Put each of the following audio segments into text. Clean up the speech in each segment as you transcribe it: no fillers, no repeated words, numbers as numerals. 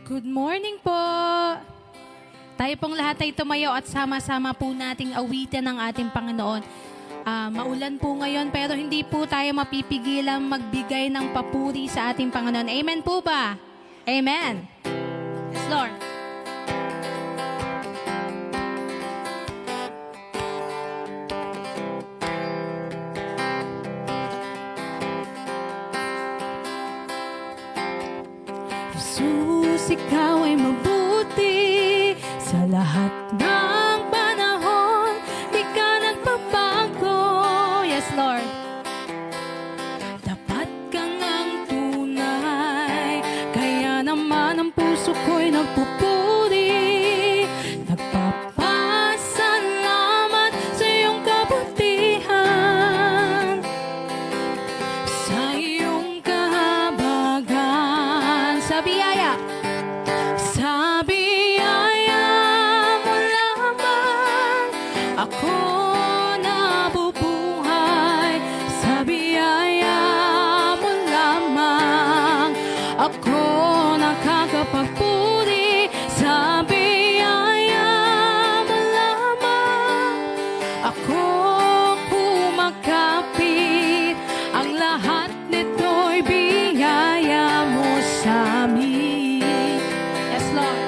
Good morning po! Tayo pong lahat ay tumayo at sama-sama po nating awitin ang ating Panginoon. Maulan po ngayon pero hindi po tayo mapipigilang magbigay ng papuri sa ating Panginoon. Amen po ba? Amen! Yes, Lord. Jesus, ikaw ay mabuti sa lahat ng panahon. Di ka nagpapago. Yes, Lord. Dapat kang ang tunay. Kaya naman ang puso ko'y nagpupuri. Nagpapasalamat sa iyong kabutihan. Sa iyong kahabagan. Sa biyaya. Sa biyaya mo lamang ako nabubuhay. Sa biyaya mo lamang ako nakakapagpuri. Sa biyaya mo lamang ako kumakapit. Ang lahat nito'y biyaya mo sa amin. Yes, Lord.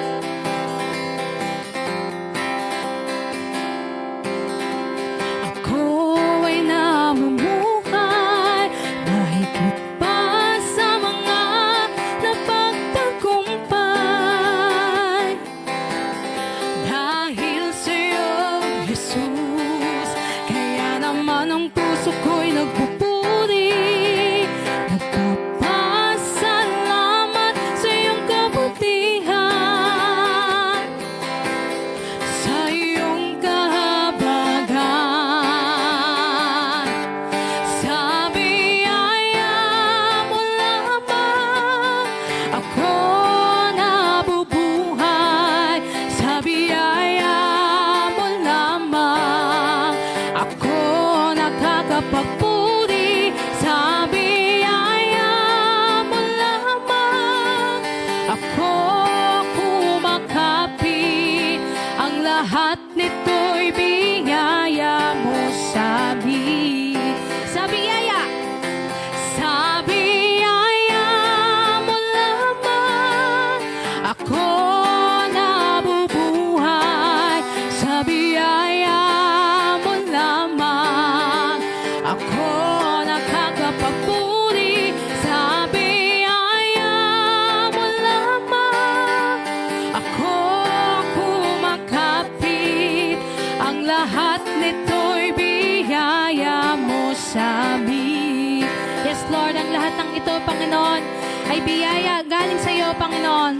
Ako ay namumuhay na higit pa sa mga napagtagumpay. Dahil sa'yo, Jesus, kaya naman ang puso ko'y nagpupuri. Nagpapasalamat sa iyong kabutihan. Sa iyong kahabagan. Sa biyaya mo lamang ako nabubuhay. Sa biyaya mo lamang ako nakakapagpuri. Sa biyaya mo lamang ako kumakapit. Ang lahat nito'y biyaya mo sa amin. Sa biyaya. Sa biyaya mo lamang ako nabubuhay. Sa biyaya mo lamang ako nakakapagpuri. Sa biyaya mo lamang ako kumakapit. Ang lahat nito'y biyaya mo sa amin. Yes, Lord, ang lahat ng ito, Panginoon, ay biyaya galing sa iyo, Panginoon.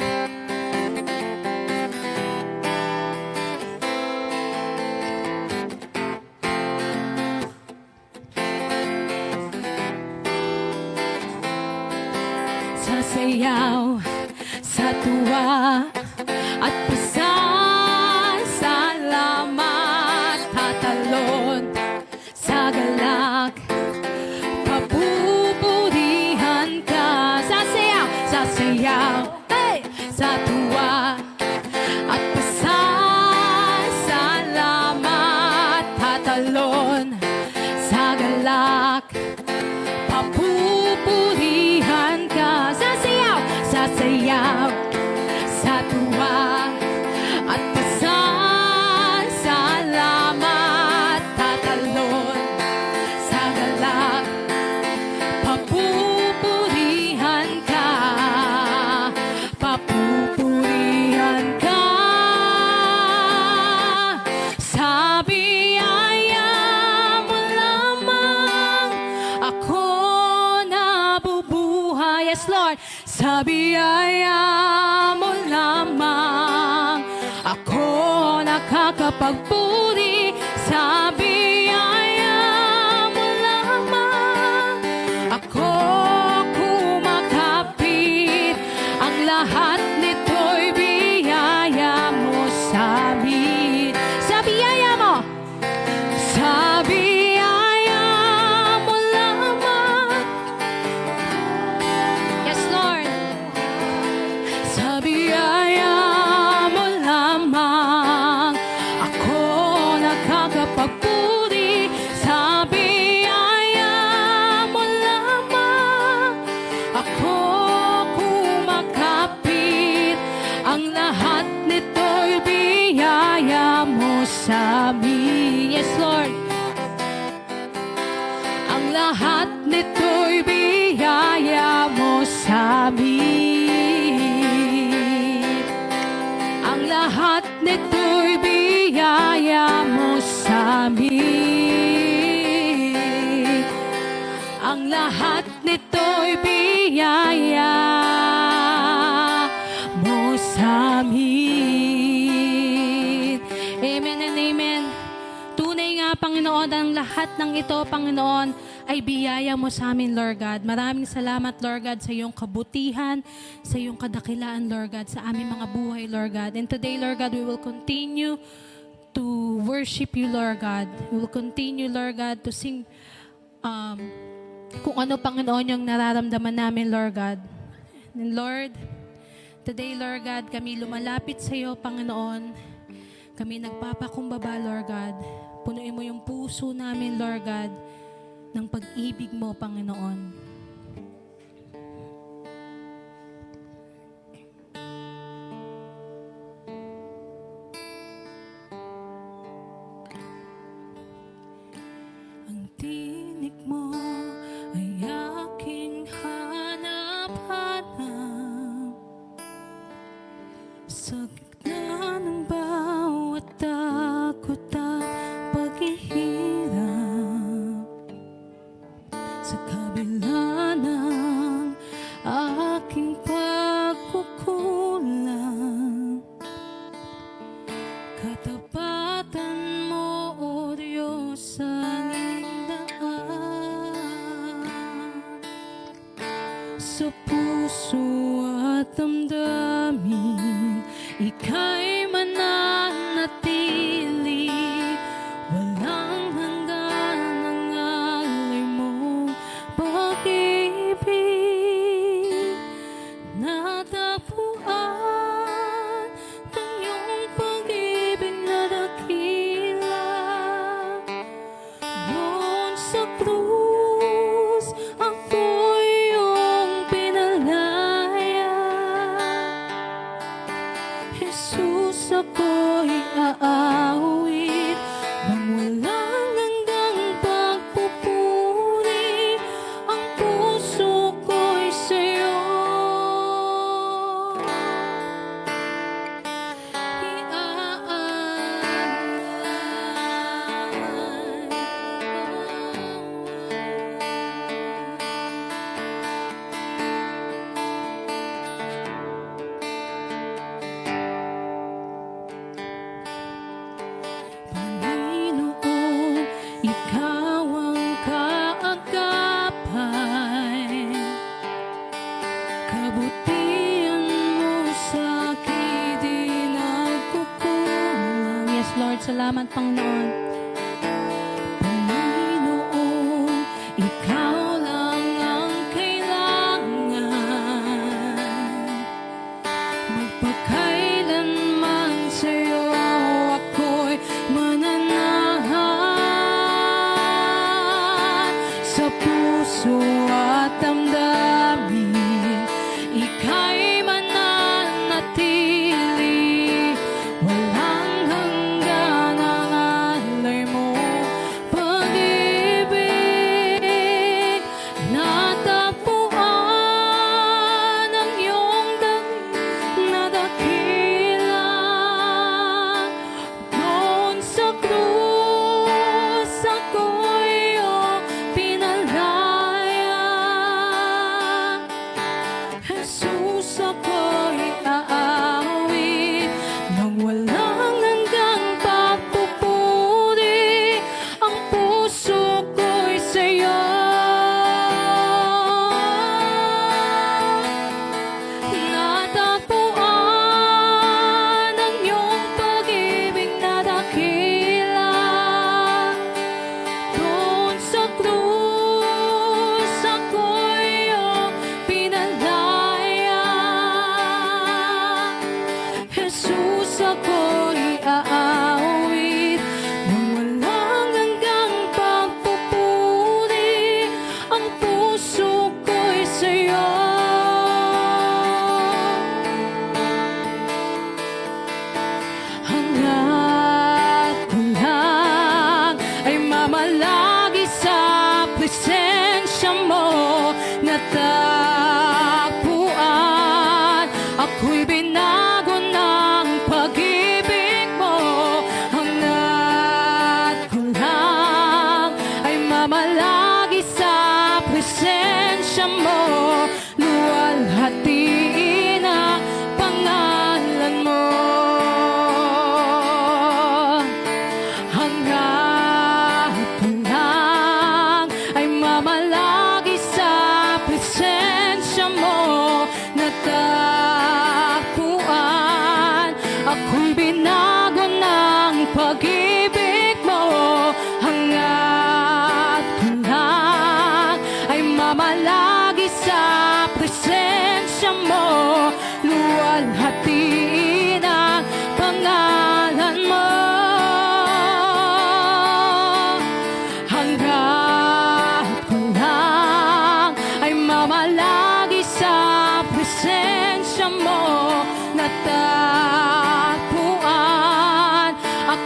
Sasayaw sa tuwa at pasasalamat. Tatalon sa galak, papupurihan ka. Sasayaw, sasayaw, hey! Sa tuwa at pasasalamat. Tatalon sa galak, papupurihan ka. Sasayaw, sasayaw sa tuwa at pasasalamat. Tatalon sa galak, papupurihan ka. Papupurihan ka. Sa biyaya mo lamang ako nabubuhay. Yes, Lord. Sa biyaya mo lamang ako nakakapagpuri. Sa biyaya mo lamang ako kumakapit. Ang lahat nito'y biyaya mo sa amin. Sa biyaya mo. Sa biyaya mo lamang. Yes, Lord. Sa biyaya sa amin. Yes, Lord. Ang lahat nito'y biyaya mo sa amin. Ang lahat nito'y biyaya mo sa amin. Ang lahat nito'y biyaya mo sa amin. Amen and amen. Tunay nga, Panginoon, ang lahat ng ito, Panginoon, ay biyaya mo sa amin, Lord God. Maraming salamat, Lord God, sa iyong kabutihan, sa iyong kadakilaan, Lord God, sa aming mga buhay, Lord God. And today, Lord God, we will continue to worship you, Lord God. We will continue, Lord God, to sing kung ano, Panginoon, yung nararamdaman namin, Lord God. And Lord, today, Lord God, kami lumalapit sa iyo, Panginoon. Kami nagpapakumbaba, Lord God. Punuin mo yung puso namin, Lord God, ng pag-ibig mo, Panginoon. Ang tinig mo ay aking hanap-hanap sa gitna ng bawat takot at paghihirap. Sa kabila ng aking pagkukulang, katapatan mo, O Diyos, ang indaan. Sa puso at damdamin, ika'y mananatili. Walang hanggan ang alay mong pag-ibig. Natagpuan ng iyong pag-ibig na dakila. Doon sa krus, ako'y iyong pinalaya. Jesus, ako'y aawit ng walang hanggang pagpupuri. Ang puso ko'y sa'yo Panginoon, ikaw ang kaagapay. Kabutihan mo sa akin di nagkukulang. Yes, Lord, salamat, Panginoon. Panginoon, ikaw lang ang kailangan. Magpakailanman sa'yo ako'y mananahan. Sa puso at damdamin, ika'y mananatili. Walang hanggan ang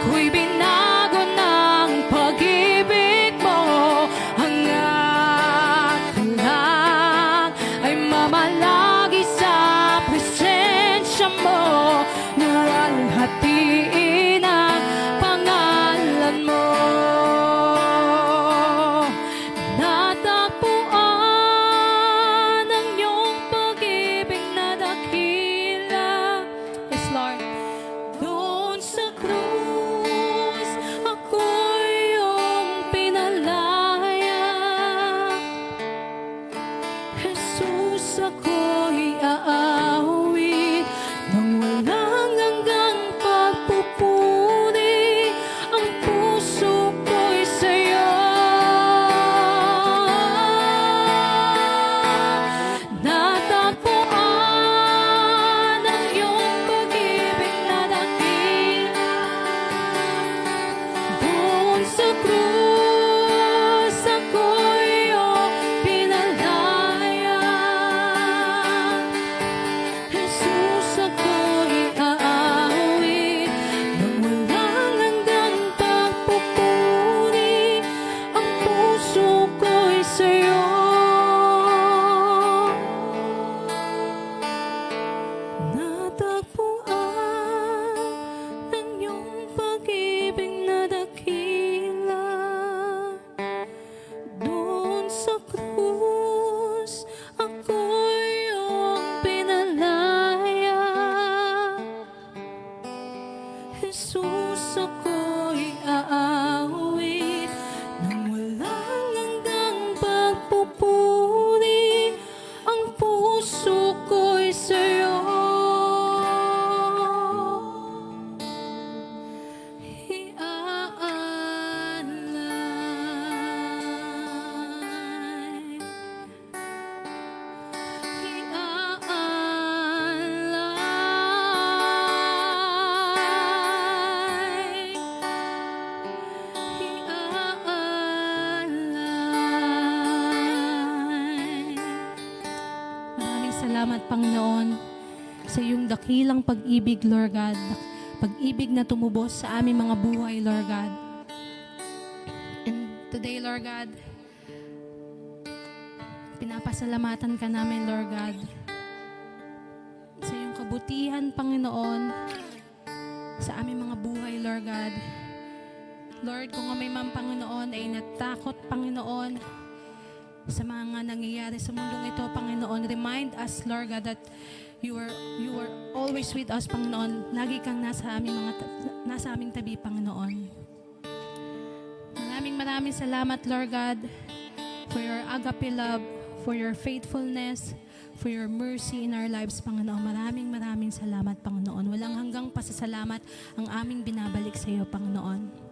ako'y binago ng pag-ibig mo. Hangga't lang ay mamalagi sa presensya mo. Luwalhatiin ang pangalan mo. Natagpuan ang iyong pag-ibig na dakila. Yes, Lord. Doon sa krus, ako'y iyong pinalaya. Jesus, ako'y aawit nang walang hanggang pagpupuri. Ang puso ko'y sa'yo. Natagpuan ang iyong pag-ibig na dakila. Doon sa krus, ako'y iyong pinalaya. Jesus, ako'y aawit nang walang hanggang pagpupuri. Ang puso ko'y sa'yo. Natagpuan ng iyong pag-ibig na dakila. Doon sa krus, ako'y iyong pinalaya. Jesus, ako'y aawit nang walang hanggang pagpupuri. Ang puso ko'y sa'yo. Maraming salamat, Panginoon, sa iyong dakilang pag-ibig, Lord God. Pag-ibig na tumubos sa aming mga buhay, Lord God. And today, Lord God, pinapasalamatan ka namin, Lord God, sa iyong kabutihan, Panginoon, sa aming mga buhay, Lord God. Lord, kung may man, Panginoon, ay natakot, Panginoon, sa mga nangyayari sa mundong ito, Panginoon, remind us, Lord God, that you are always with us, Panginoon. Lagi kang nasa aming tabi, Panginoon. Maraming salamat, Lord God, for your agape love, for your faithfulness, for your mercy in our lives, Panginoon. Maraming salamat, Panginoon. Walang hanggang pasasalamat ang aming binabalik sa iyo, Panginoon.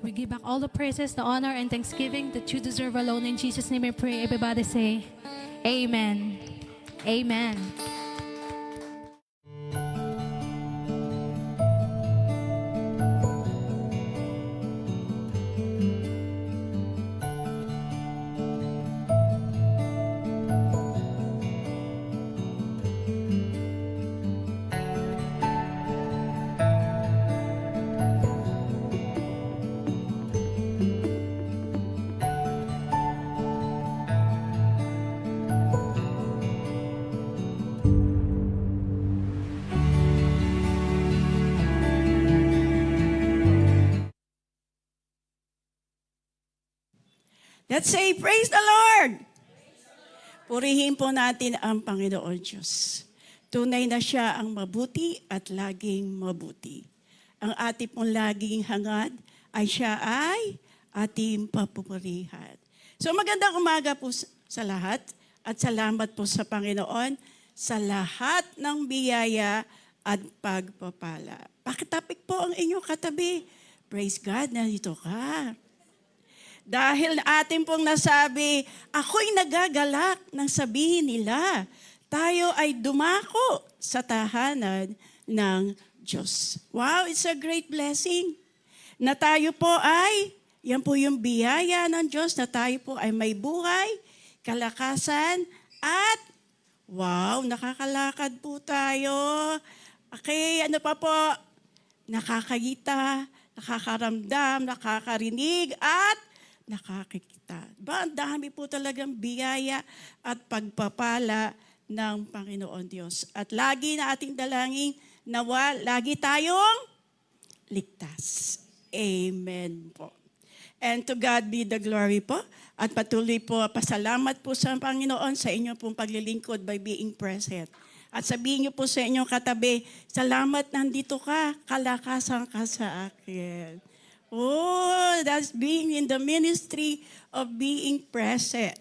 We give back all the praises, the honor, and thanksgiving that you deserve alone. In Jesus' name I pray. Everybody say, Amen. Amen. Let's say, praise the Lord! Purihin po natin ang Panginoon Diyos. Tunay na siya ang mabuti at laging mabuti. Ang ating pong laging hangad ay siya ay ating papupurihan. So magandang umaga po sa lahat at salamat po sa Panginoon sa lahat ng biyaya at pagpapala. Pakitapik po ang inyong katabi. Praise God, nandito ka. Dahil atin pong nasabi, ako'y nagagalak nang sabihin nila, tayo ay dumako sa tahanan ng Diyos. Wow, it's a great blessing. Na tayo po ay, yan po yung biyaya ng Diyos, na tayo po ay may buhay, kalakasan, at wow, nakakalakad po tayo. Okay, ano pa po? Nakakagita, nakakaramdam, nakakarinig, at nakakikita. Diba? Ang dami po talagang biyaya at pagpapala ng Panginoon Diyos. At lagi na ating dalangin, nawa, lagi tayong ligtas. Amen po. And to God be the glory po. At patuloy po, pasalamat po sa Panginoon sa inyo pong paglilingkod by being present. At sabihin niyo po sa inyong katabi, salamat nandito ka, kalakasan ka sa akin. Oh, that's being in the ministry of being present.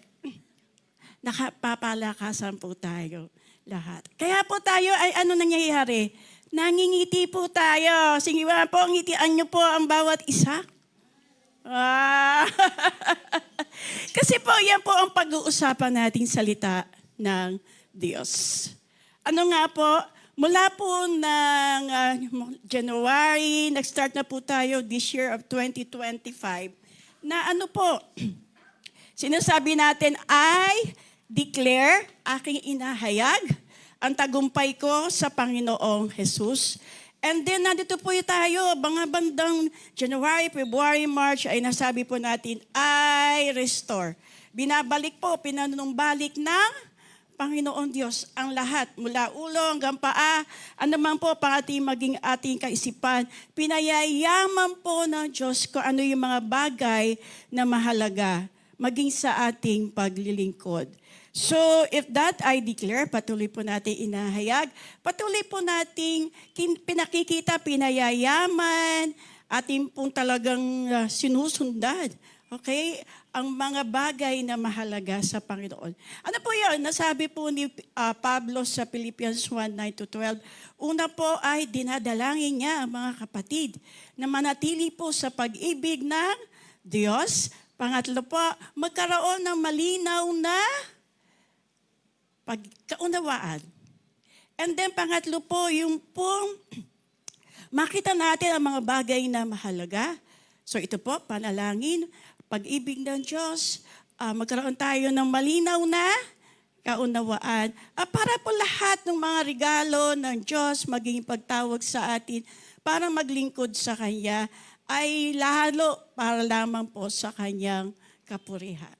Nakapapalakasan po tayo lahat. Kaya po tayo ay ano nangyayari? Nangingiti po tayo. Sige po, ngitian niyo po ang bawat isa. Kasi po, yan po ang pag-uusapan nating salita ng Diyos. Ano nga po? Mula po ng January, nag-start na po tayo this year of 2025, na ano po, sinasabi natin, I declare, aking inahayag, ang tagumpay ko sa Panginoong Jesus. And then, nandito po tayo, mga bandang January, February, March, ay nasabi po natin, I restore. Binabalik po, pinanunumbalik ng Panginoon Diyos ang lahat, mula ulo hanggang paa, anuman po pang maging ating kaisipan, pinayayaman po ng Diyos kung ano yung mga bagay na mahalaga, maging sa ating paglilingkod. So, if that I declare, patuloy po natin inahayag, patuloy po nating pinakikita, pinayayaman, ating pong talagang sinusundan. Okay? Ang mga bagay na mahalaga sa Panginoon. Ano po yun? Nasabi po ni Pablo sa Philippians 1:9-12. Una po ay dinadalangin niya ang mga kapatid na manatili po sa pag-ibig ng Diyos. Pangatlo po, magkaroon ng malinaw na pagkaunawaan. And then pangatlo po, yung pong makita natin ang mga bagay na mahalaga. So ito po, panalangin, pag-ibig ng Diyos, magkaroon tayo ng malinaw na kaunawaan. Para po lahat ng mga regalo ng Diyos, maging pagtawag sa atin para maglingkod sa Kanya, ay lalo para lamang po sa Kanyang kapurihan.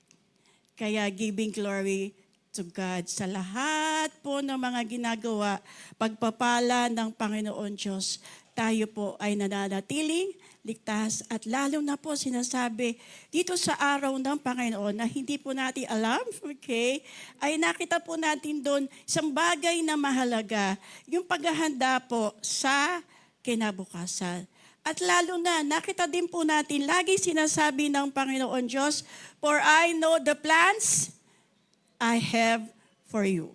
Kaya giving glory to God sa lahat po ng mga ginagawa, pagpapala ng Panginoon Diyos, tayo po ay nananatiling ligtas at lalo na po sinasabi dito sa araw ng Panginoon na hindi po natin alam, okay, ay nakita po natin doon isang bagay na mahalaga, yung paghahanda po sa kinabukasan. At lalo na, nakita din po natin, lagi sinasabi ng Panginoon Diyos, for I know the plans I have for you.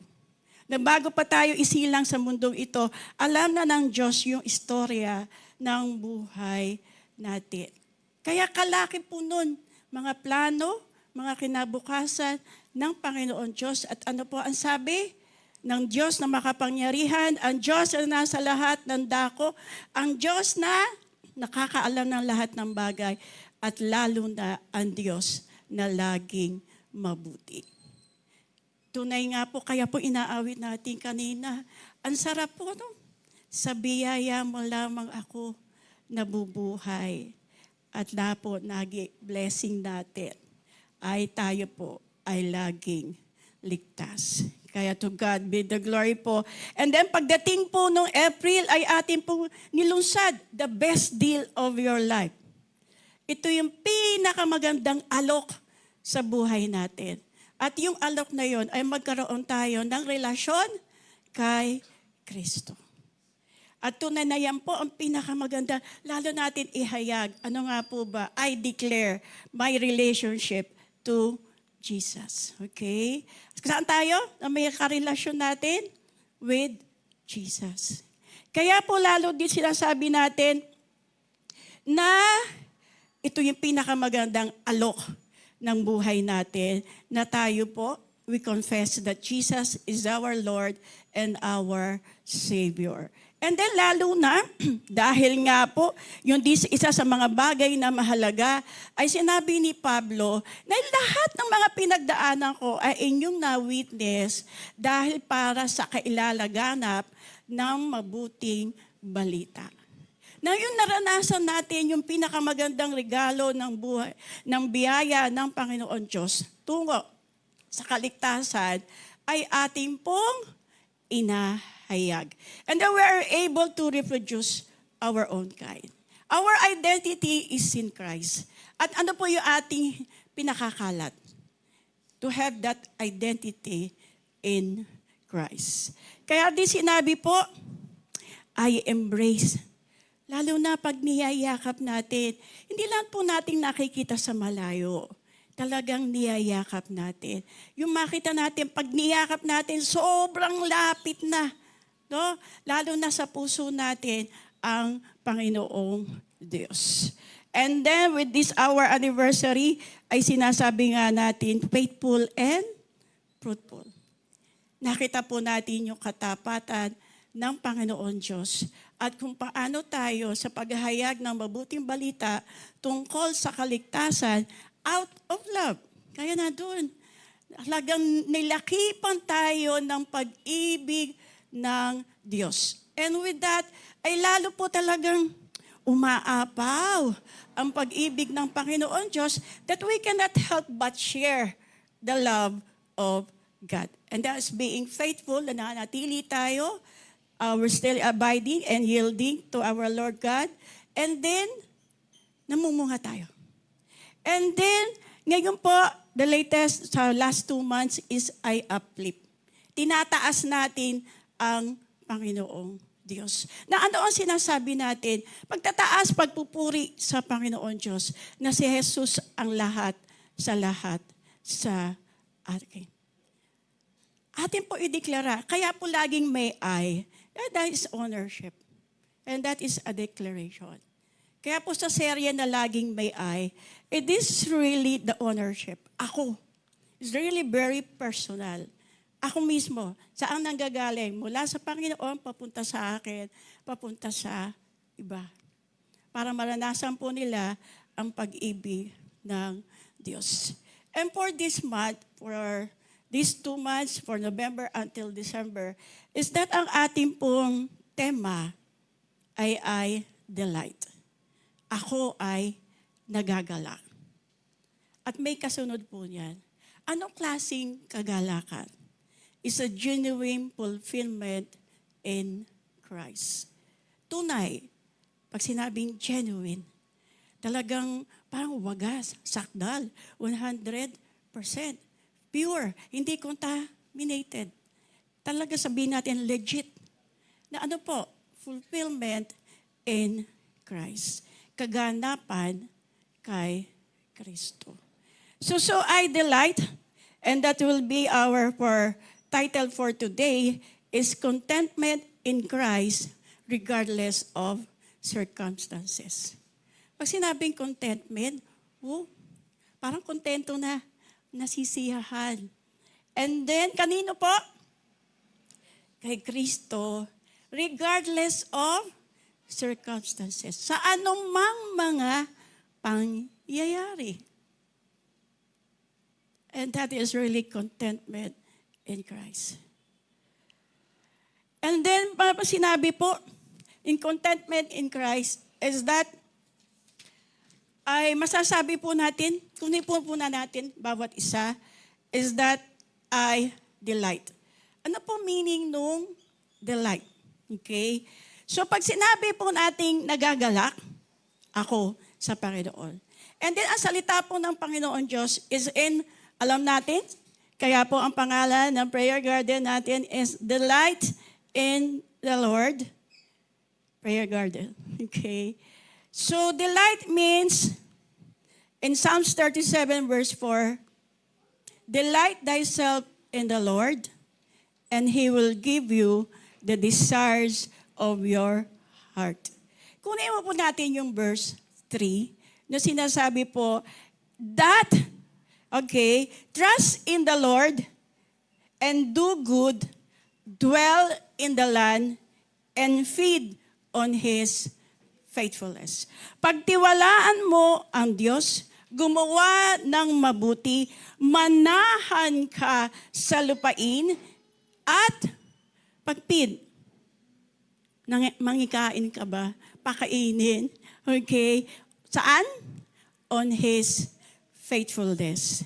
Na bago pa tayo isilang sa mundong ito, alam na ng Diyos yung istorya ng buhay natin. Kaya kalaki po nun, mga plano, mga kinabukasan ng Panginoon Diyos. At ano po ang sabi ng Diyos na makapangyarihan, ang Diyos na nasa lahat ng dako, ang Diyos na nakakaalam ng lahat ng bagay, at lalo na ang Diyos na laging mabuti. Tunay nga po, kaya po inaawit natin kanina. Ang sarap po, no? Sa biyaya mo lamang ako nabubuhay. At po, blessing natin ay tayo po ay laging ligtas. Kaya to God be the glory po. And then pagdating po nung April ay atin po nilunsad, the best deal of your life. Ito yung pinakamagandang alok sa buhay natin. At yung alok na yon ay magkaroon tayo ng relasyon kay Kristo. At tunay na yan po ang pinakamaganda, lalo natin ihayag. Ano nga po ba? I declare my relationship to Jesus. Okay? Saan tayo? Na may karelasyon natin with Jesus. Kaya po lalo din sinasabi natin na ito yung pinakamagandang alok ng buhay natin, na tayo po, we confess that Jesus is our Lord and our Savior. And then lalo na, dahil nga po, yung isa sa mga bagay na mahalaga, ay sinabi ni Pablo, na lahat ng mga pinagdaanan ko ay inyong na-witness dahil para sa kailalaganap ng mabuting balita. Na yung naranasan natin, yung pinakamagandang regalo ng buhay, ng biyaya ng Panginoon Diyos tungo sa kaligtasan ay ating pong inahayag. And then we are able to reproduce our own kind. Our identity is in Christ. At ano po yung ating pinakakalat? To have that identity in Christ. Kaya di sinabi po, I embrace. Lalo na pag niyayakap natin, hindi lang po natin nakikita sa malayo. Talagang niyayakap natin. Yung makita natin, pag niyakap natin, sobrang lapit na. No? Lalo na sa puso natin ang Panginoong Diyos. And then with this our anniversary, ay sinasabi nga natin, faithful and fruitful. Nakita po natin yung katapatan ng Panginoon Diyos at kung paano tayo sa paghahayag ng mabuting balita tungkol sa kaligtasan out of love. Kaya na doon, talagang nilakipan tayo ng pag-ibig ng Diyos. And with that, ay lalo po talagang umaapaw ang pag-ibig ng Panginoon Diyos that we cannot help but share the love of God. And that's being faithful, na nanatili tayo, we're still abiding and yielding to our Lord God. And then, namumunga tayo. And then, ngayon po, the latest sa last 2 months is I uplift. Tinataas natin ang Panginoong Diyos. Na ano ang sinasabi natin? Pagtataas, pagpupuri sa Panginoon Diyos na si Jesus ang lahat sa atin. Atin po ideklara. Kaya po laging may I. That is ownership. And that is a declaration. Kaya po sa serye na laging may I, it is really the ownership. Ako. It's really very personal. Ako mismo, saan nanggagaling? Mula sa Panginoon, papunta sa akin, papunta sa iba. Para maranasan po nila ang pag-ibig ng Diyos. And for this month, for these 2 months, for November until December, is that ang ating pong tema ay I delight. Ako ay nagagalak. At may kasunod po niyan. Anong klaseng kagalakan? Is a genuine fulfillment in Christ. Tunay, pag sinabing genuine, talagang parang wagas, sakdal, 100%. Pure, hindi contaminated. Talaga sabihin natin legit. Na ano po? Fulfillment in Christ. Kaganapan kay Kristo. So I delight, and that will be our title for today is Contentment in Christ regardless of circumstances. Pag sinabing contentment, parang kontento na, nasisiyahan. And then, kanino po? Kay Kristo, regardless of circumstances. Sa anumang mga pangyayari. And that is really contentment in Christ. And then, sinabi po, in contentment in Christ, is that, ay masasabi po natin, kunin po natin, bawat isa, is that I delight. Ano po meaning nung delight? Okay? So, pag sinabi po nating nagagalak, ako sa Panginoon. And then, ang salita po ng Panginoon Diyos is in, alam natin, kaya po ang pangalan ng prayer garden natin is Delight in the Lord. Prayer garden. Okay. So delight means, in Psalms 37 verse 4, delight thyself in the Lord, and He will give you the desires of your heart. Kunin mo po natin yung verse 3, na sinasabi po, that okay, trust in the Lord and do good, dwell in the land, and feed on His faithfulness. Pagtiwalaan mo ang Diyos, gumawa ng mabuti, manahan ka sa lupain, at pagpid. Mangikain ka ba? pakainin. Okay? Saan? On His faithfulness.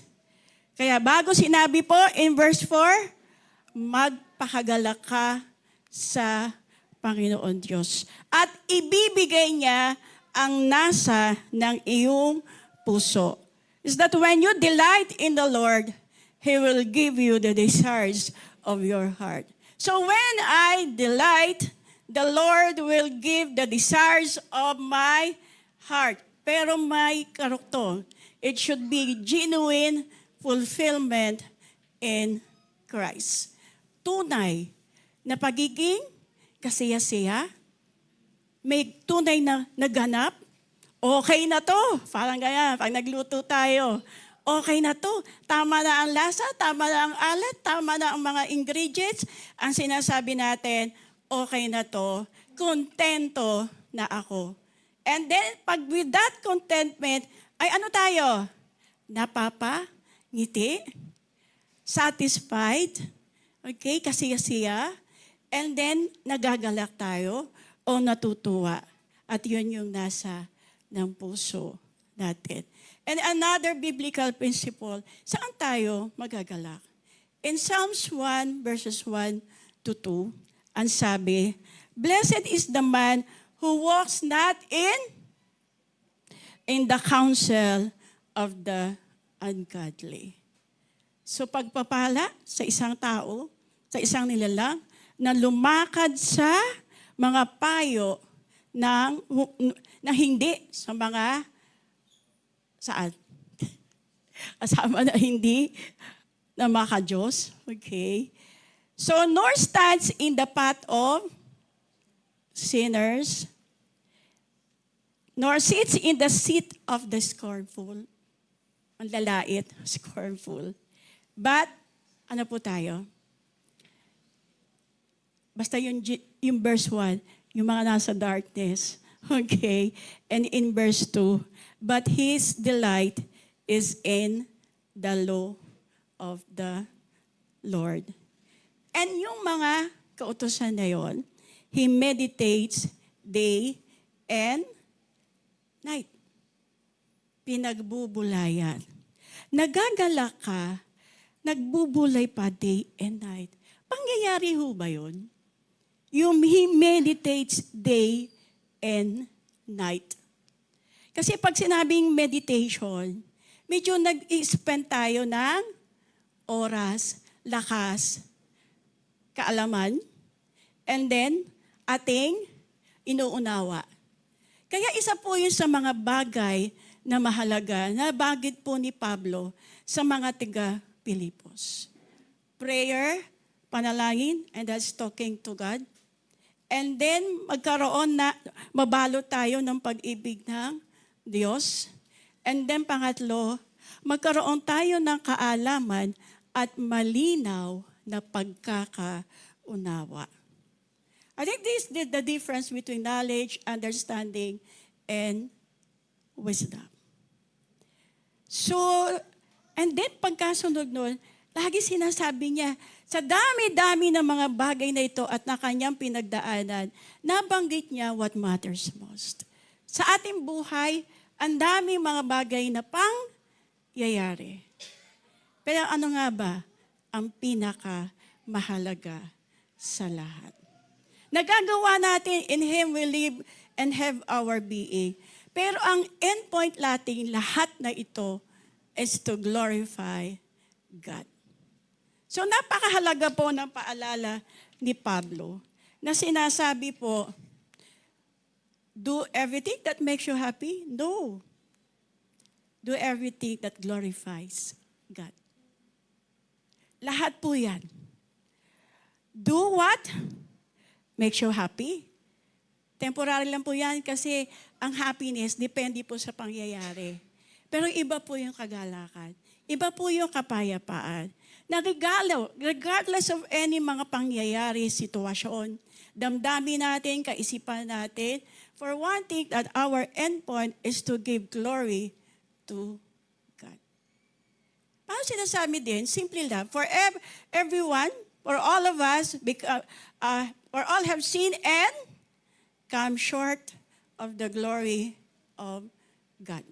Kaya bago sinabi po in verse 4, magpakagalak ka sa Panginoon Diyos. At ibibigay niya ang nasa ng iyong puso. Is that when you delight in the Lord, He will give you the desires of your heart. So when I delight, the Lord will give the desires of my heart. Pero may karugtong. It should be genuine fulfillment in Christ. Tunay na pagiging kasaya-saya, may tunay na naganap, okay na to. Parang ganyan, pag nagluto tayo, okay na to. Tama na ang lasa, tama na ang alat, tama na ang mga ingredients. Ang sinasabi natin, okay na to, kontento na ako. And then, pag with that contentment, ay ano tayo? Napapangiti, satisfied, okay, kasiyasiya, and then nagagalak tayo o natutuwa. At yun yung nasa ng puso natin. And another biblical principle, saan tayo magagalak? In Psalms 1 verses 1 to 2, ang sabi, "Blessed is the man who walks not in the counsel of the ungodly." So pagpapala sa isang tao, sa isang nilalang, na lumakad sa mga payo na hindi sa mga saan? Kasama na hindi na maka-Diyos. Okay? So, nor stands in the path of sinners, nor sits in the seat of the scornful. Ang lalait, scornful. But, ano po tayo? Basta yung verse 1, yung mga nasa darkness. Okay? And in verse 2, but his delight is in the law of the Lord. And yung mga kautusan na yon, he meditates day and night. Pinagbubulayan. Nagagalak ka, nagbubulay pa day and night. Pangyayari ho ba yun? Yung he meditates day and night. Kasi pag sinabing meditation, medyo nag-spend tayo ng oras, lakas, kaalaman, and then ating inuunawa. Kaya isa po yun sa mga bagay na mahalaga na bagit po ni Pablo sa mga taga-Pilipos. Prayer, panalangin, and that's talking to God. And then magkaroon na, mabalot tayo ng pag-ibig ng Diyos. And then pangatlo, magkaroon tayo ng kaalaman at malinaw na pagkakaunawa. I think this is the difference between knowledge, understanding, and wisdom. So, and then pagkasunod nun, lagi sinasabi niya, sa dami-dami ng mga bagay na ito at na kanyang pinagdaanan, nabanggit niya what matters most. Sa ating buhay, ang daming mga bagay na pangyayari. Pero ano nga ba ang pinaka-mahalaga sa lahat? Nagagawa natin, in Him we live and have our being. Pero ang endpoint natin, lahat na ito is to glorify God. So napakahalaga po ng paalala ni Pablo na sinasabi po, do everything that makes you happy? No. Do everything that glorifies God. Lahat po yan. Do what makes you happy? Temporary lang po yan kasi ang happiness depende po sa pangyayari. Pero iba po yung kagalakan. Iba po yung kapayapaan. Na regardless of any mga pangyayari, sitwasyon, damdamin natin, kaisipan natin, for one thing, that our endpoint is to give glory to God. Paano sinasabi din? Simple lang. For everyone, for all of us, for all have sinned and come short of the glory of God.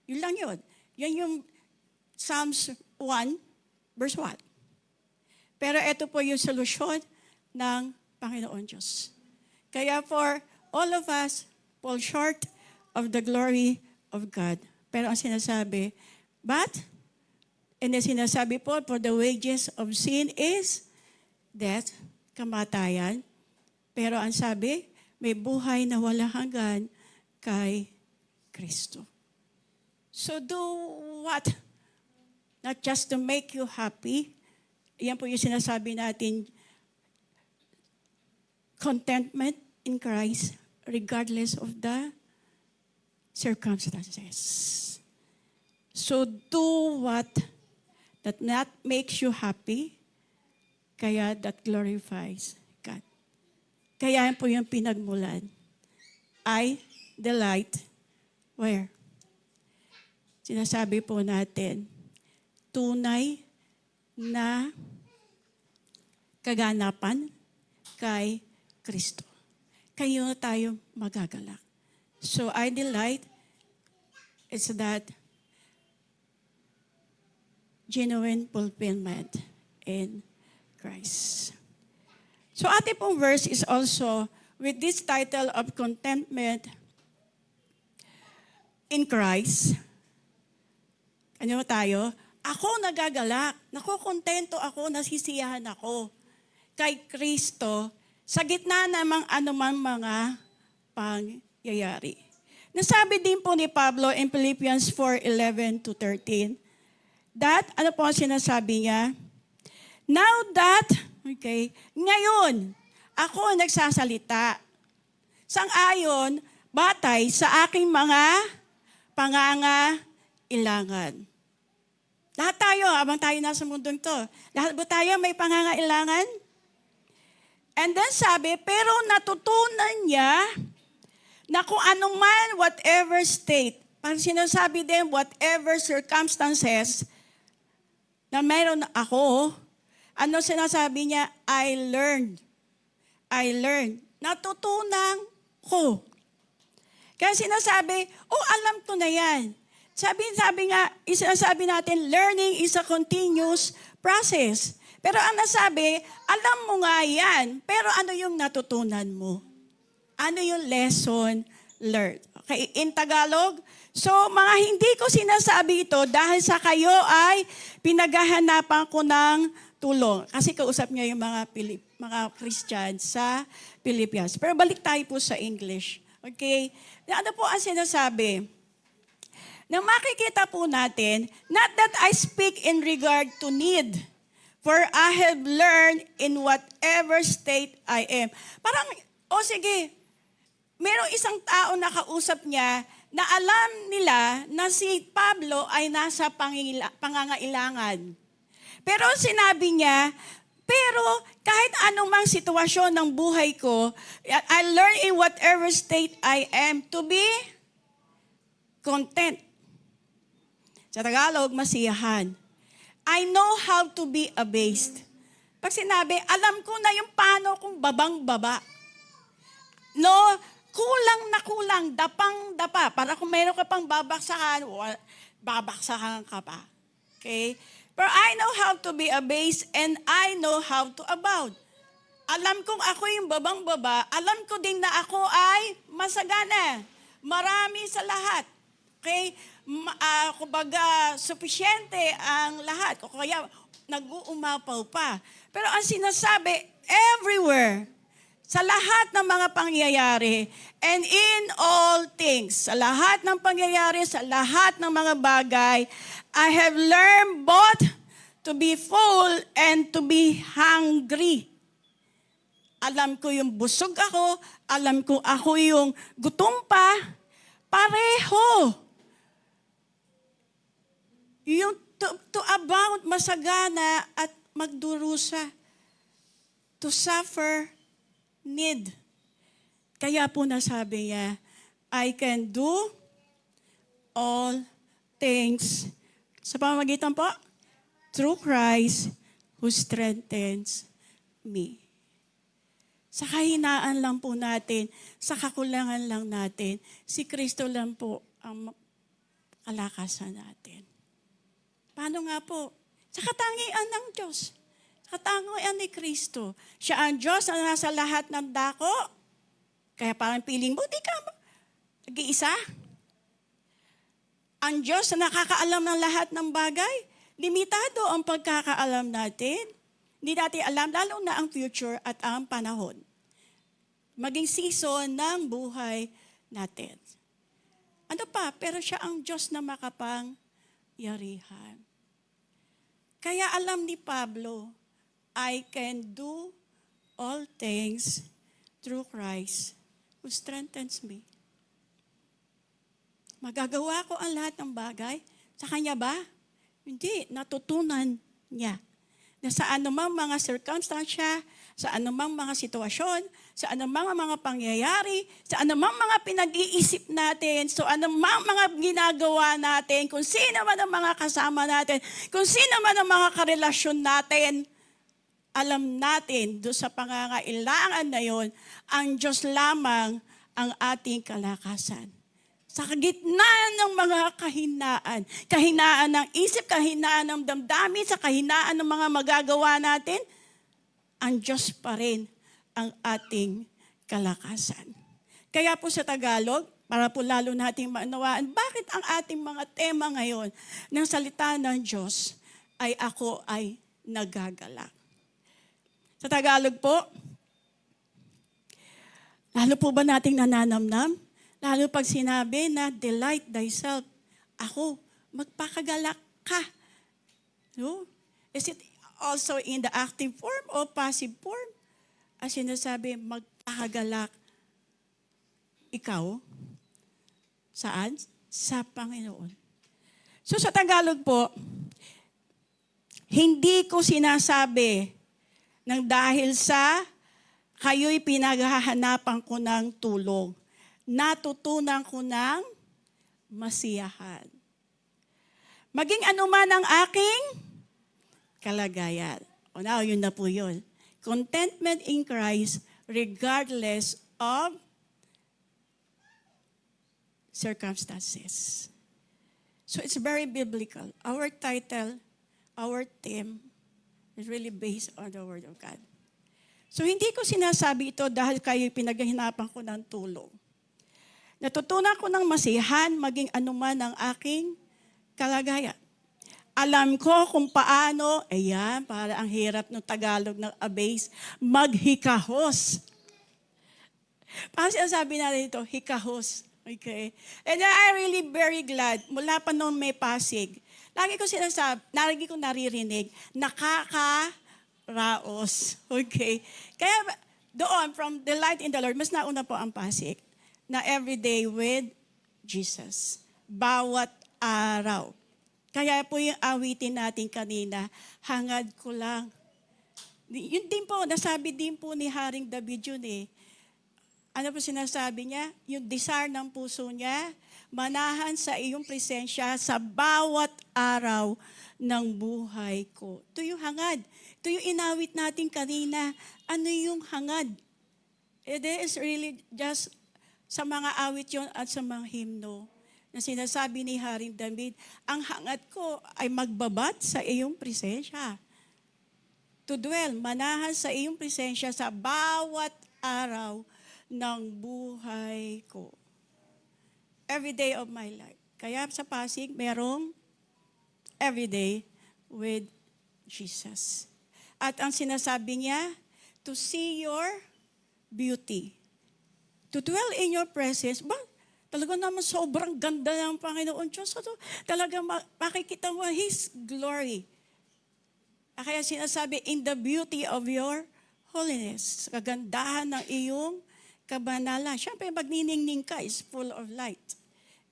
Yun lang yun. Yan yung Psalms 1, verse 1. Pero ito po yung solusyon ng Panginoon Diyos. Kaya for all of us fall short of the glory of God. Pero ang sinasabi, and the sinasabi po, for the wages of sin is death, kamatayan. Pero ang sabi, may buhay na walang hanggan kay Kristo. So do what? Not just to make you happy. Yan po yung sinasabi natin, contentment in Christ regardless of the circumstances. So do what that not makes you happy, kaya that glorifies God. Kaya yan po yung pinagmulan. I delight where? Sinasabi po natin, tunay na kaganapan kay Kristo. Kayo tayo magagalak. So I delight is that genuine fulfillment in Christ. So ating pong verse is also with this title of contentment in Christ. Ano tayo? Ako nagagalak, nakokontento ako, nasisiyahan ako kay Kristo sa gitna namang anumang mga pangyayari. Nasabi din po ni Pablo in Philippians 4:11-13, that, ano po ang sinasabi niya? Now that, ngayon, ako nagsasalita sang-ayon, batay sa aking mga pangangailangan. Lahat tayo, abang tayo nasa mundong to, lahat ba tayo may pangangailangan? And then sabi, pero natutunan niya na kung anuman, whatever state, pag sinasabi din, whatever circumstances na meron ako, ano sinasabi niya? I learned. Natutunan ko. Kaya sinasabi, alam ko na yan. Sabi nga, sinasabi natin, learning is a continuous process. Pero ang nasabi, alam mo nga yan, pero ano yung natutunan mo? Ano yung lesson learned? Okay, in Tagalog, so mga hindi ko sinasabi ito dahil sa kayo ay pinaghahanapan ko ng tulong. Kasi kausap niya yung mga Christian sa Philippians. Pero balik tayo po sa English. Okay? Ano po ang sinasabi? Na makikita po natin, not that I speak in regard to need, for I have learned in whatever state I am. Parang, sige, merong isang tao na kausap niya na alam nila na si Pablo ay nasa pangangailangan. Pero sinabi niya, pero kahit anumang sitwasyon ng buhay ko, I learn in whatever state I am to be content. Sa Tagalog, masiyahan. I know how to be abased. Pag sinabi, alam ko na yung paano kung babang-baba. No, kulang na kulang, dapang-dapa. Para kung meron ka pang babaksakan, babaksakan ka pa. Okay? But I know how to be abased and I know how to abound. Alam kong ako yung babang-baba, alam ko din na ako ay masagana. Marami sa lahat. Okay? Kumbaga, sufisyente ang lahat. O kaya, nag-uumapaw pa. Pero ang sinasabi, everywhere, sa lahat ng mga pangyayari, and in all things, sa lahat ng pangyayari, sa lahat ng mga bagay, I have learned both to be full and to be hungry. Alam ko yung busog ako, alam ko ako yung gutom pa, pareho. Yung to abound, masagana at magdurusa. To suffer, need. Kaya po nasabi niya, I can do all things. Sa pamamagitan po, through Christ who strengthens me. Sa kahinaan lang po natin, sa kakulangan lang natin, si Kristo lang po ang kalakasan natin. Paano nga po? Sa katangian ng Diyos. Katangian ni Kristo. Siya ang Diyos na nasa lahat ng dako. Kaya parang piling mo, di ka nag-iisa. Ang Diyos na nakakaalam ng lahat ng bagay. Limitado ang pagkakaalam natin. Hindi natin alam, lalo na ang future at ang panahon. Maging season ng buhay natin. Ano pa? Pero siya ang Diyos na makapangyarihan. Kaya alam ni Pablo, I can do all things through Christ who strengthens me. Magagawa ko ang lahat ng bagay. Sa Kanya ba? Hindi. Natutunan niya. Na sa anumang mga circumstansya, sa anumang mga sitwasyon, sa anumang mga pangyayari, sa anumang mga pinag-iisip natin, sa anumang mga ginagawa natin, kung sino man ang mga kasama natin, kung sino man ang mga karelasyon natin, alam natin doon sa pangangailangan na yon, ang Diyos lamang ang ating kalakasan. Sa gitna ng mga kahinaan ng isip, kahinaan ng damdamin, sa kahinaan ng mga magagawa natin, ang Diyos pa rin ang ating kalakasan. Kaya po sa Tagalog, para po lalo nating maunawaan, bakit ang ating mga tema ngayon ng salita ng Diyos ay ako ay nagagalak. Sa Tagalog po, lalo po ba nating nananamnam? Lalo pag sinabi na delight thyself, ako, magpakagalak ka. No? Is it also in the active form o passive form? As sinasabi, magpakagalak ikaw. Saan? Sa Panginoon. So sa Tagalog po, hindi ko sinasabi nang dahil sa kayo'y pinaghahanapan ko ng tulong. Natutunan ko ng masiyahan. Maging anuman ang aking kalagayan. O now, yun na po yun. Contentment in Christ regardless of circumstances. So it's very biblical. Our title, our theme is really based on the Word of God. So hindi ko sinasabi ito dahil kayo'y pinaghihinapan ko ng tulong. Natutunan ko ng masiyahan maging anuman ang aking kalagayan. Alam ko kung paano, ayan, para ang hirap ng Tagalog ng abase, maghikahos. Parang sinasabi natin ito, hikahos. Okay? And I'm really very glad, mula pa noong may Pasig, lagi ko naririnig, nakakaraos. Okay? Kaya doon, from Delight in the Lord, mas nauna po ang Pasig, na everyday with Jesus. Bawat araw. Kaya po yung awitin natin kanina, hangad ko lang. Yun din po, nasabi din po ni Haring David yun eh. Ano po sinasabi niya? Yung desire ng puso niya, manahan sa iyong presensya sa bawat araw ng buhay ko. Ito yung hangad. Ito yung inawit natin kanina. Ano yung hangad? It is really just sa mga awit yun at sa mga himno na sinasabi ni Haring David, ang hangad ko ay magbabat sa iyong presensya. To dwell, manahan sa iyong presensya sa bawat araw ng buhay ko. Every day of my life. Kaya sa Pasig, merong every day with Jesus. At ang sinasabi niya, to see your beauty. To dwell in your presence, talaga naman sobrang ganda ng Panginoon Diyos. Talaga makikita mo His glory. Kaya sinasabi, in the beauty of your holiness. Kagandahan ng iyong kabanalan. Siyempre, magniningning ka is full of light.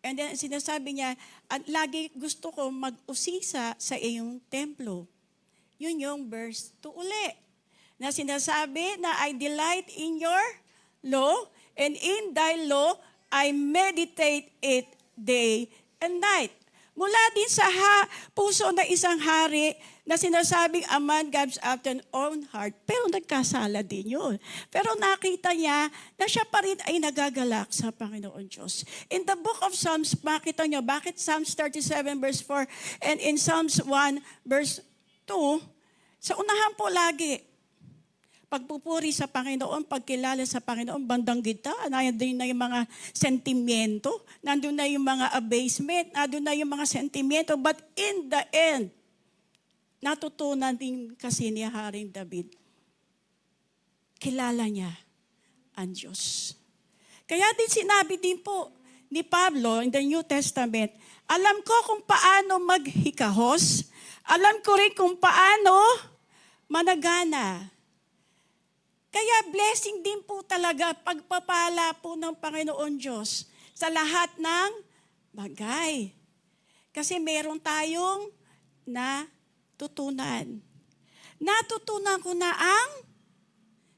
And then sinasabi niya, at lagi gusto ko mag-usisa sa iyong templo. Yun yung verse 2 uli. Na sinasabi na I delight in your law, and in thy law, I meditate it day and night. Mula din sa puso ng isang hari na sinasabing a man gives after an own heart, pero nagkasala din yun. Pero nakita niya na siya pa rin ay nagagalak sa Panginoon Diyos. In the book of Psalms, makita niyo, bakit Psalms 37 verse 4 and in Psalms 1 verse 2, sa unahan po lagi, pagpupuri sa Panginoon, pagkilala sa Panginoon, bandang gita, nandun na yung mga sentimento, nandun na yung mga abasement, nandun na yung mga sentimento, but in the end, natutunan din kasi ni Haring David, kilala niya ang Diyos. Kaya din sinabi din po ni Pablo in the New Testament, alam ko kung paano maghikahos, alam ko rin kung paano managana. Kaya blessing din po talaga pagpapala po ng Panginoon Diyos sa lahat ng bagay. Kasi meron tayong natutunan. Natutunan ko na ang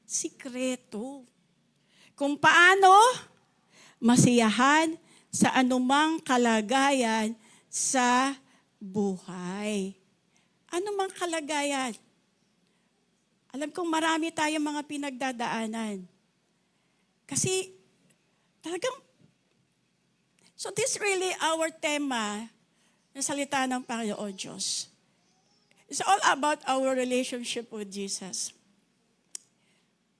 sikreto. Kung paano masiyahan sa anumang kalagayan sa buhay. Anumang kalagayan. Alam kong marami tayong mga pinagdadaanan. Kasi talagang, so this really our tema na salita ng Panginoon Diyos. It's all about our relationship with Jesus.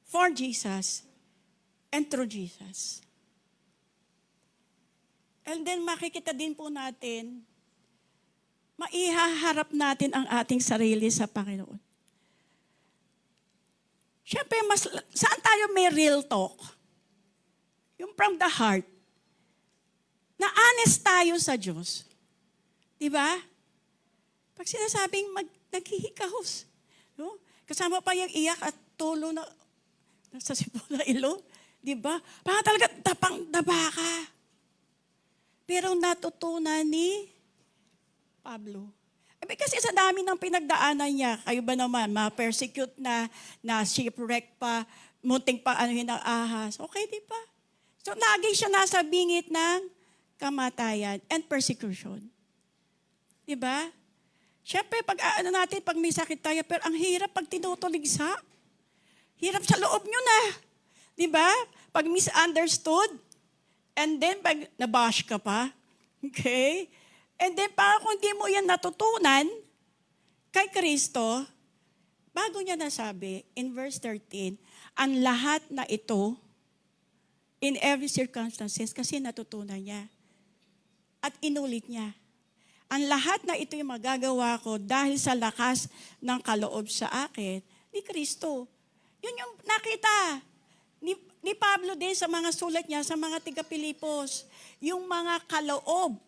For Jesus and through Jesus. And then makikita din po natin, maihaharap natin ang ating sarili sa Panginoon. Siyempre, saan tayo may real talk? Yung from the heart. Na honest tayo sa Diyos. Di ba? Pag sinasabing naghihikahos. No? Kasama pa yung iyak at tulo na sa sipula ilo. Di ba? Parang talaga tapang-daba ka. Pero natutunan ni Pablo. Kasi sa dami ng pinagdaanan niya, kayo ba naman, ma-persecute na shipwreck pa, munting pa anuhin ng ahas. Okay, di ba? So, lagi siya nasa bingit ng kamatayan and persecution. Di ba? Siyempre, pag may sakit tayo, pero ang hirap pag tinutuligsa. Hirap sa loob nyo na. Di ba? Pag misunderstood, and then pag nabash ka pa, okay? And then, para kung di mo yan natutunan kay Kristo, bago niya nasabi, in verse 13, ang lahat na ito, in every circumstances, kasi natutunan niya. At inulit niya. Ang lahat na ito yung magagawa ko dahil sa lakas ng kaloob sa akin ni Kristo. Yun yung nakita ni Pablo din sa mga sulat niya, sa mga tiga-Pilipos. Yung mga kaloob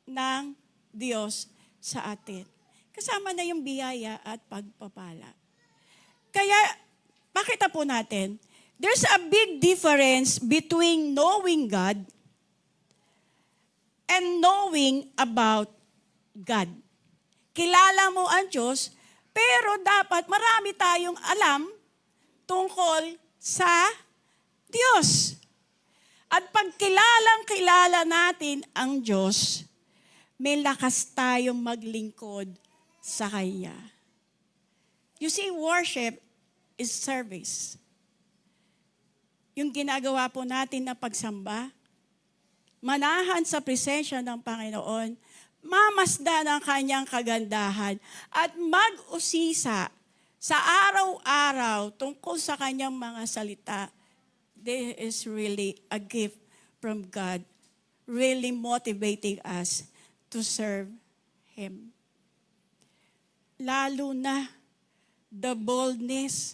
ng Diyos sa atin. Kasama na yung biyaya at pagpapala. Kaya, pakita po natin, there's a big difference between knowing God and knowing about God. Kilala mo ang Diyos, pero dapat marami tayong alam tungkol sa Diyos. At pag kilala natin ang Diyos, may lakas tayong maglingkod sa Kanya. You see, worship is service. Yung ginagawa po natin na pagsamba, manahan sa presensya ng Panginoon, mamasdan ang Kanyang kagandahan, at mag-usisa sa araw-araw tungkol sa Kanyang mga salita. This is really a gift from God, really motivating us to serve Him. Lalo na the boldness.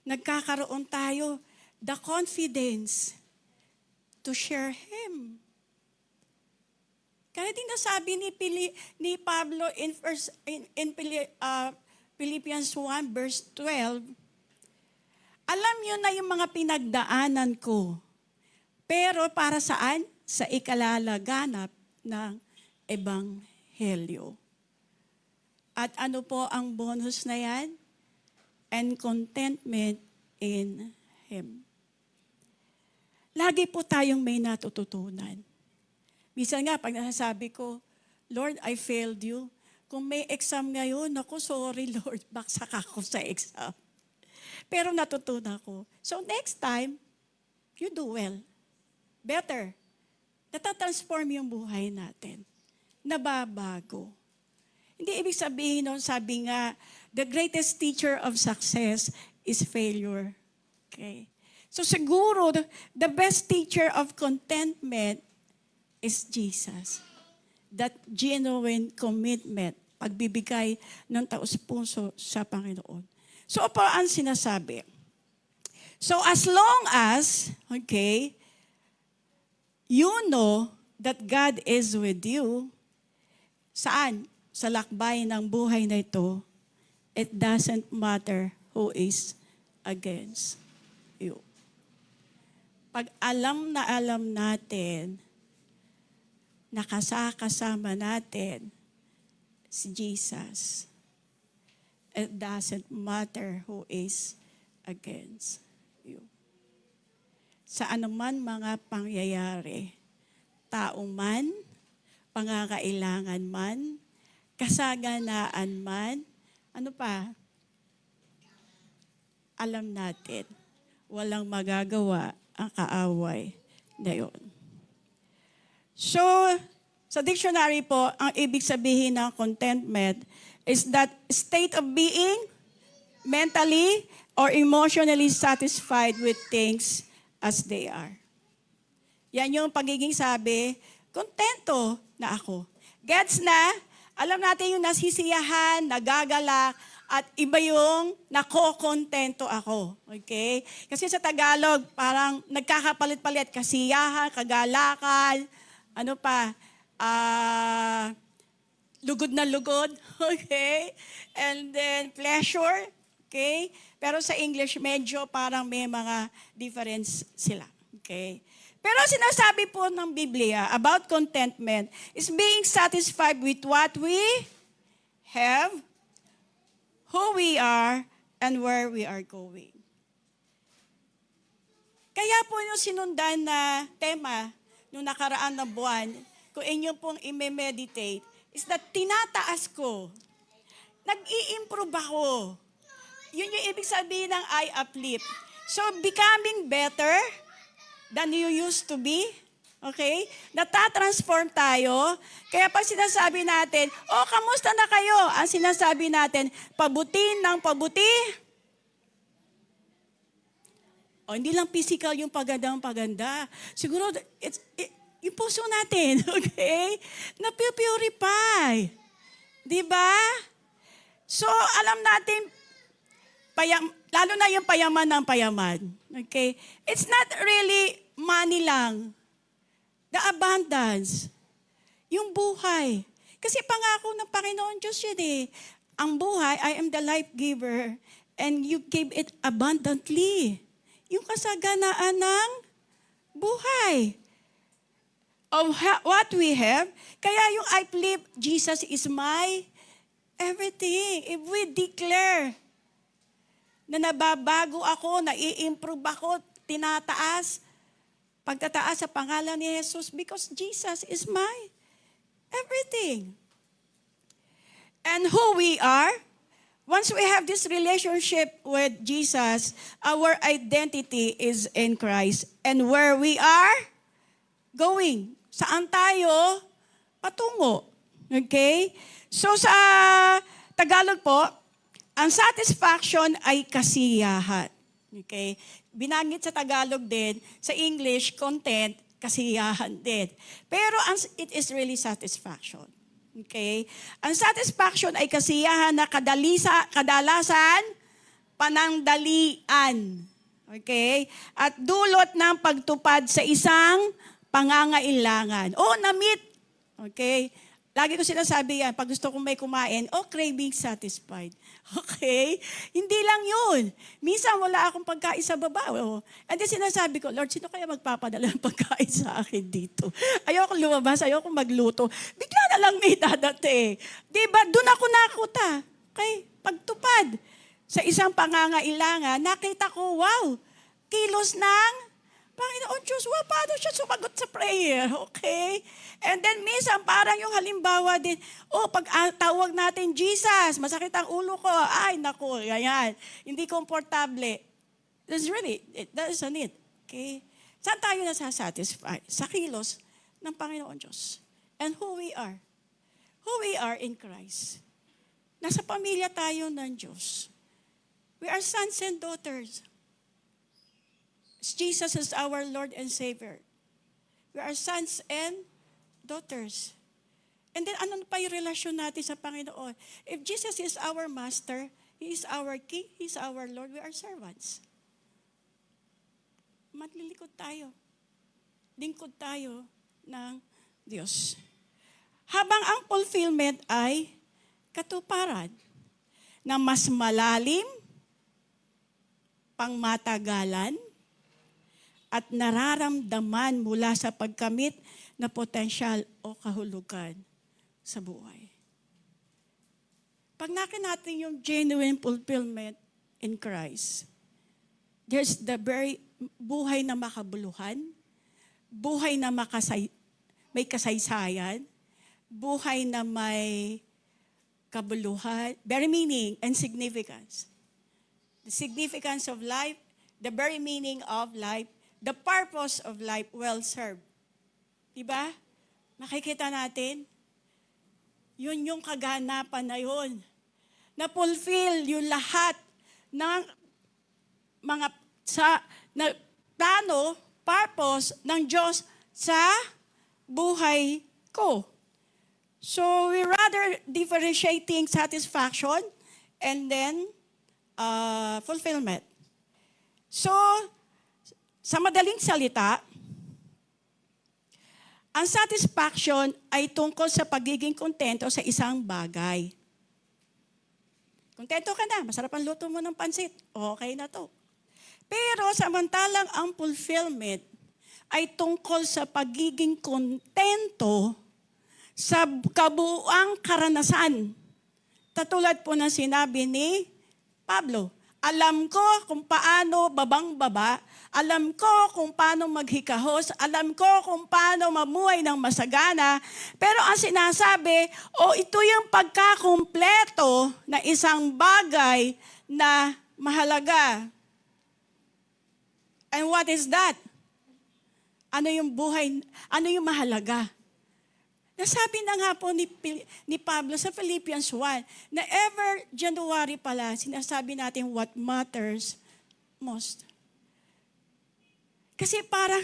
Nagkakaroon tayo the confidence to share Him. Kaya din nasabi ni Pablo in Philippians 1 verse 12, alam niyo na yung mga pinagdaanan ko, pero para saan? Sa ikalalaganap ng Ebanghelyo. At ano po ang bonus na yan? And contentment in Him. Lagi po tayong may natututunan. Minsan nga, pag nasasabi ko, Lord, I failed you. Kung may exam ngayon, ako, sorry Lord, baksak ako sa exam. Pero natutunan ko. So next time, you do well. Better. Natatransform yung buhay natin. Nababago. Hindi ibig sabihin nun, sabi nga, the greatest teacher of success is failure. Okay? So siguro, the best teacher of contentment is Jesus. That genuine commitment, pagbibigay ng taos-puso sa Panginoon. So po ang sinasabi. So as long as, okay, you know that God is with you, saan? Sa lakbay ng buhay na ito, it doesn't matter who is against you. Pag alam natin, nakasama natin si Jesus, it doesn't matter who is against you. Sa anuman mga pangyayari, tao man, pangangailangan man, kasaganaan man, ano pa? Alam natin, walang magagawa ang kaaway na yun. So, sa dictionary po, ang ibig sabihin ng contentment is that state of being mentally or emotionally satisfied with things as they are. Yan yung pagiging sabi, kontento na ako. Gets na? Alam natin yung nasisiyahan, nagagalak, at iba yung nakokontento ako. Okay? Kasi sa Tagalog, parang nagkakapalit-palit, kasiyahan, kagalakan, ano pa, lugod na lugod, okay? And then pleasure, okay? Pero sa English, medyo parang may mga difference sila, okay? Pero sinasabi po ng Biblia about contentment is being satisfied with what we have, who we are, and where we are going. Kaya po yung sinundan na tema nung nakaraan na buwan, kung inyo pong i-meditate, is that tinataas ko. Nag-i-improve ako. Yun yung ibig sabihin ng I uplift. So, becoming better than you used to be. Okay? Natatransform tayo. Kaya pag sinasabi natin, oh, kamusta na kayo? Ang sinasabi natin, pabuti ng pabuti. O, hindi lang physical yung paganda. Siguro, yung puso natin, okay? Na-purify. Diba? So, alam natin, lalo na yung payaman ng payaman. Okay? It's not really money lang. The abundance. Yung buhay. Kasi pangako ng Panginoon Diyos yun eh. Ang buhay, I am the life giver, and you gave it abundantly. Yung kasaganaan ng buhay. Of what we have. Kaya yung I believe Jesus is my everything. If we declare na nababago ako, nai-improve ako, tinataas, pagtataas sa pangalan ni Jesus because Jesus is my everything. And who we are, once we have this relationship with Jesus, our identity is in Christ. And where we are going, saan tayo patungo. Okay? So sa Tagalog po, ang satisfaction ay kasiyahan. Okay? Binanggit sa Tagalog din, sa English, content, kasiyahan din. Pero it is really satisfaction. Okay? Ang satisfaction ay kasiyahan na kadalasan, panandalian. Okay? At dulot ng pagtupad sa isang pangangailangan. O, na-meet. Okay? Lagi ko sinasabi yan, pag gusto kong may kumain, craving satisfied. Okay? Hindi lang yun. Minsan wala akong pagkain sa baba. And then sinasabi ko, Lord, sino kaya magpapadala ng pagkain sa akin dito? Ayoko lumabas, ayoko magluto. Bigla na lang may dadate. Diba? Doon ako nakuta. Okay? Pagtupad sa isang pangangailangan, nakita ko, wow, kilos ng Panginoon Diyos, paano siya sumagot sa prayer? Okay? And then minsan, parang yung halimbawa din, pag tawag natin Jesus, masakit ang ulo ko, ay naku, ganyan. Hindi komportable. That isn't it. Okay? Saan tayo nasasatisfy? Sa kilos ng Panginoon Diyos. And who we are. Who we are in Christ. Nasa pamilya tayo ng Diyos. We are sons and daughters. Jesus is our Lord and Savior. We are sons and daughters. And then ano pa yung relasyon natin sa Panginoon? If Jesus is our Master, He is our King, He is our Lord, we are servants. Matlilikod tayo. Lingkod tayo ng Diyos. Habang ang fulfillment ay katuparan na mas malalim, pangmatagalan, at nararamdaman mula sa pagkamit na potensyal o kahulugan sa buhay. Pag nakin natin yung genuine fulfillment in Christ, there's the very buhay na makabuluhan, buhay na may kasaysayan, buhay na may kabuluhan, very meaning and significance. The significance of life, the very meaning of life, the purpose of life well served. Diba? Makikita natin, yun yung kaganapan na yun. Na-fulfill yung lahat ng mga na plano, purpose ng Diyos sa buhay ko. So we rather differentiating satisfaction and then fulfillment. So, sa madaling salita, ang satisfaction ay tungkol sa pagiging kontento sa isang bagay. Kontento ka na, masarap ang luto mo ng pansit, okay na to. Pero samantalang ang fulfillment ay tungkol sa pagiging kontento sa kabuuang karanasan. Katulad po ng sinabi ni Pablo, alam ko kung paano babang-baba, alam ko kung paano maghikahos, alam ko kung paano mamuhay ng masagana, pero ang sinasabi, ito yung pagkakumpleto na isang bagay na mahalaga. And what is that? Ano yung buhay, ano yung mahalaga? Nasabi na nga po ni Pablo sa Philippians 1 na ever January pala, sinasabi natin what matters most. Kasi parang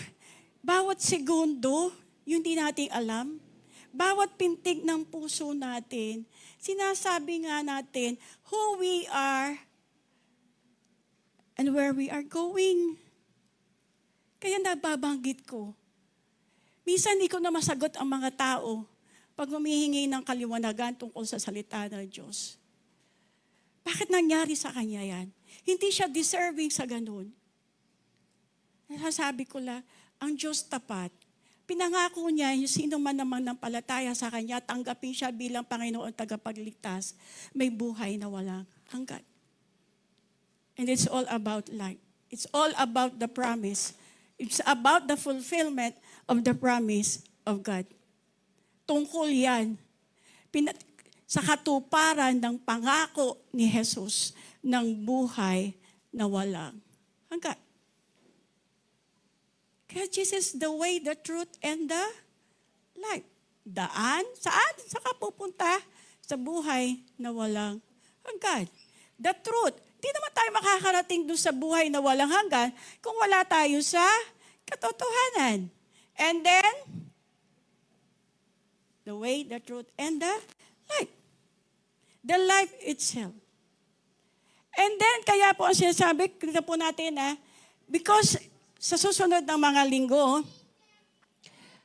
bawat segundo, yung di natin alam, bawat pintig ng puso natin, sinasabi nga natin who we are and where we are going. Kaya nababanggit ko. Minsan hindi ko na masagot ang mga tao pag humihingi ng kaliwanagan tungkol sa salita ng Diyos. Bakit nangyari sa kanya yan? Hindi siya deserving sa ganun. Nasasabi ko lang, ang Diyos tapat. Pinangako niya yung sino man namang nampalataya sa kanya, tanggapin siya bilang Panginoon tagapagligtas, may buhay na walang hanggan. And it's all about life. It's all about the promise. It's about the fulfillment of the promise of God. Tungkol yan sa katuparan ng pangako ni Jesus ng buhay na walang hanggan. Kaya Jesus is the way, the truth, and the life. Daan? Saan? Saan ka pupunta? Sa buhay na walang hanggan. The truth. Di naman tayo makakarating doon sa buhay na walang hanggan kung wala tayo sa katotohanan. And then, the way, the truth, and the life. The life itself. And then, kaya po ang sinasabi, kita po natin because sa susunod ng mga linggo,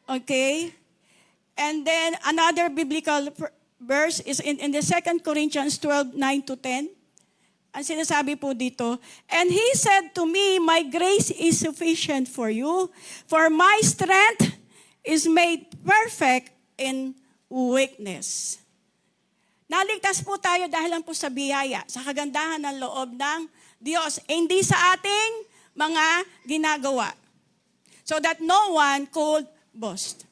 okay, and then another biblical verse is in the 2 Corinthians 12, 9-10. Ang sinasabi po dito, and He said to me, my grace is sufficient for you, for my strength is made perfect in weakness. Naligtas po tayo dahil lang po sa biyaya, sa kagandahan ng loob ng Diyos, hindi sa ating mga ginagawa. so that no one could boast.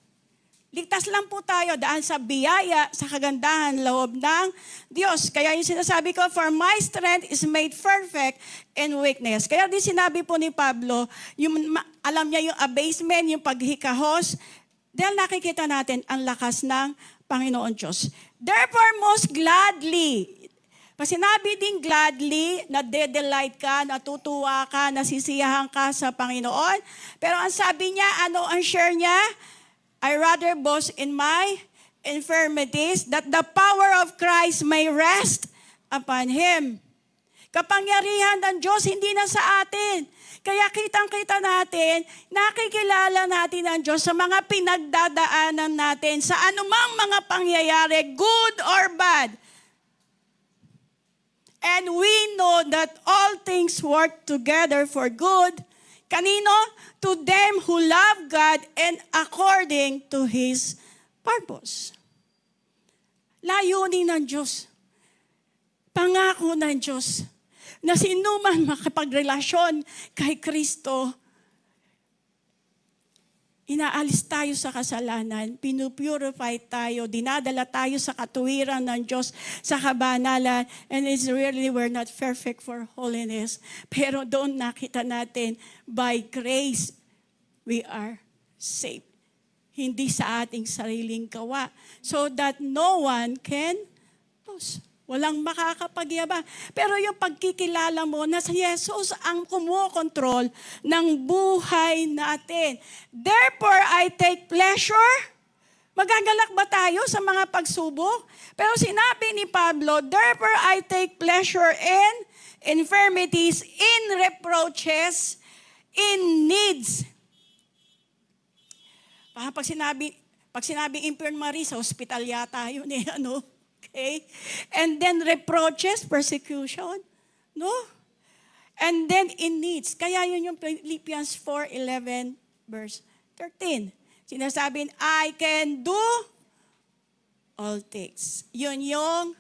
Ligtas lang po tayo dahil sa biyaya, sa kagandahan, loob ng Diyos. Kaya yung sinasabi ko, for my strength is made perfect in weakness. Kaya din sinabi po ni Pablo, alam niya yung abasement, yung paghikahos, dahil nakikita natin ang lakas ng Panginoon Diyos. Therefore, most gladly, pag sinabi din gladly, na de-delight ka, natutuwa ka, nasisiyahan ka sa Panginoon. Pero ang sabi niya, ano ang share niya? I rather boast in my infirmities that the power of Christ may rest upon Him. Kapangyarihan ng Diyos hindi na sa atin. Kaya kitang-kita natin, nakikilala natin ang Diyos sa mga pinagdadaanan natin, sa anumang mga pangyayari, good or bad. And we know that all things work together for good. Kanino? To them who love God and according to His purpose. Layunin ng Diyos. Pangako ng Diyos na sinuman makapagrelasyon kay Kristo, inaalis tayo sa kasalanan, pinupurify tayo, dinadala tayo sa katuwiran ng Diyos, sa kabanalan, and it's really we're not perfect for holiness. Pero doon nakita natin, by grace, we are saved. Hindi sa ating sariling gawa. So that no one can boast. Walang makakapagyabang. Pero yung pagkikilala mo na si Jesus ang kumukontrol ng buhay natin. Therefore, I take pleasure. Magagalak ba tayo sa mga pagsubok? Pero sinabi ni Pablo, therefore, I take pleasure in infirmities, in reproaches, in needs. Pag sinabing infirmary, sa hospital yata yun eh, ano? Okay? And then reproaches, persecution. No? And then in needs. Kaya yun yung Philippians 4:11 verse 13. Sinasabing, I can do all things. Yun yung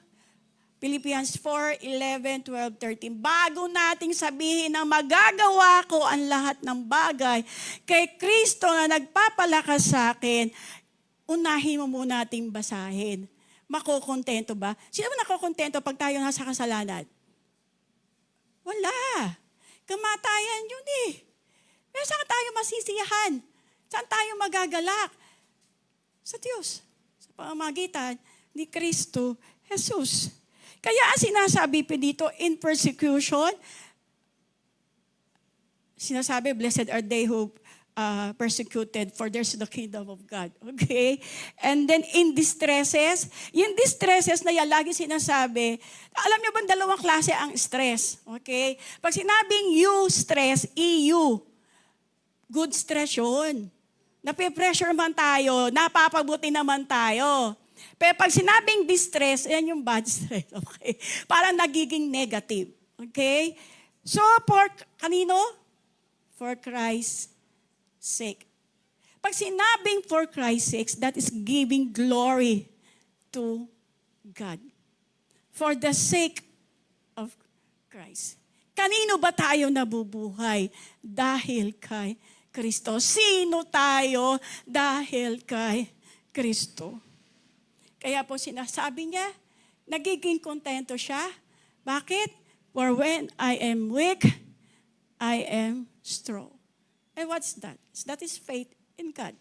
Philippians 4:11, 12, 13. Bago nating sabihin na magagawa ko ang lahat ng bagay kay Kristo na nagpapalakas sa akin, unahin mo muna nating basahin. Makokontento ba? Sino ba nakokontento pag tayo nasa kasalanan? Wala. Kamatayan yun eh. Pero saan tayo masisiyahan? Saan tayo magagalak? Sa Diyos. Sa pamamagitan ni Kristo Jesus. Kaya ang sinasabi pa dito, in persecution, sinasabi, blessed are they who persecuted, for there's the kingdom of God. Okay? And then in distresses, yung distresses na yan, lagi sinasabi, alam niyo ba dalawang klase ang stress? Okay? Pag sinabing stress, EU, good stress yun. Nape-pressure man tayo, napapabuti naman tayo. Pero pag sinabing distress, yan yung bad stress. Okay? Parang nagiging negative. Okay? So, kanino? For Christ's sake. Pag sinabing for Christ's sake, that is giving glory to God. For the sake of Christ. Kanino ba tayo nabubuhay? Dahil kay Kristo. Sino tayo dahil kay Kristo? Kaya po sinasabi niya, nagiging kontento siya. Bakit? For when I am weak, I am strong. And what's that? That is faith in God.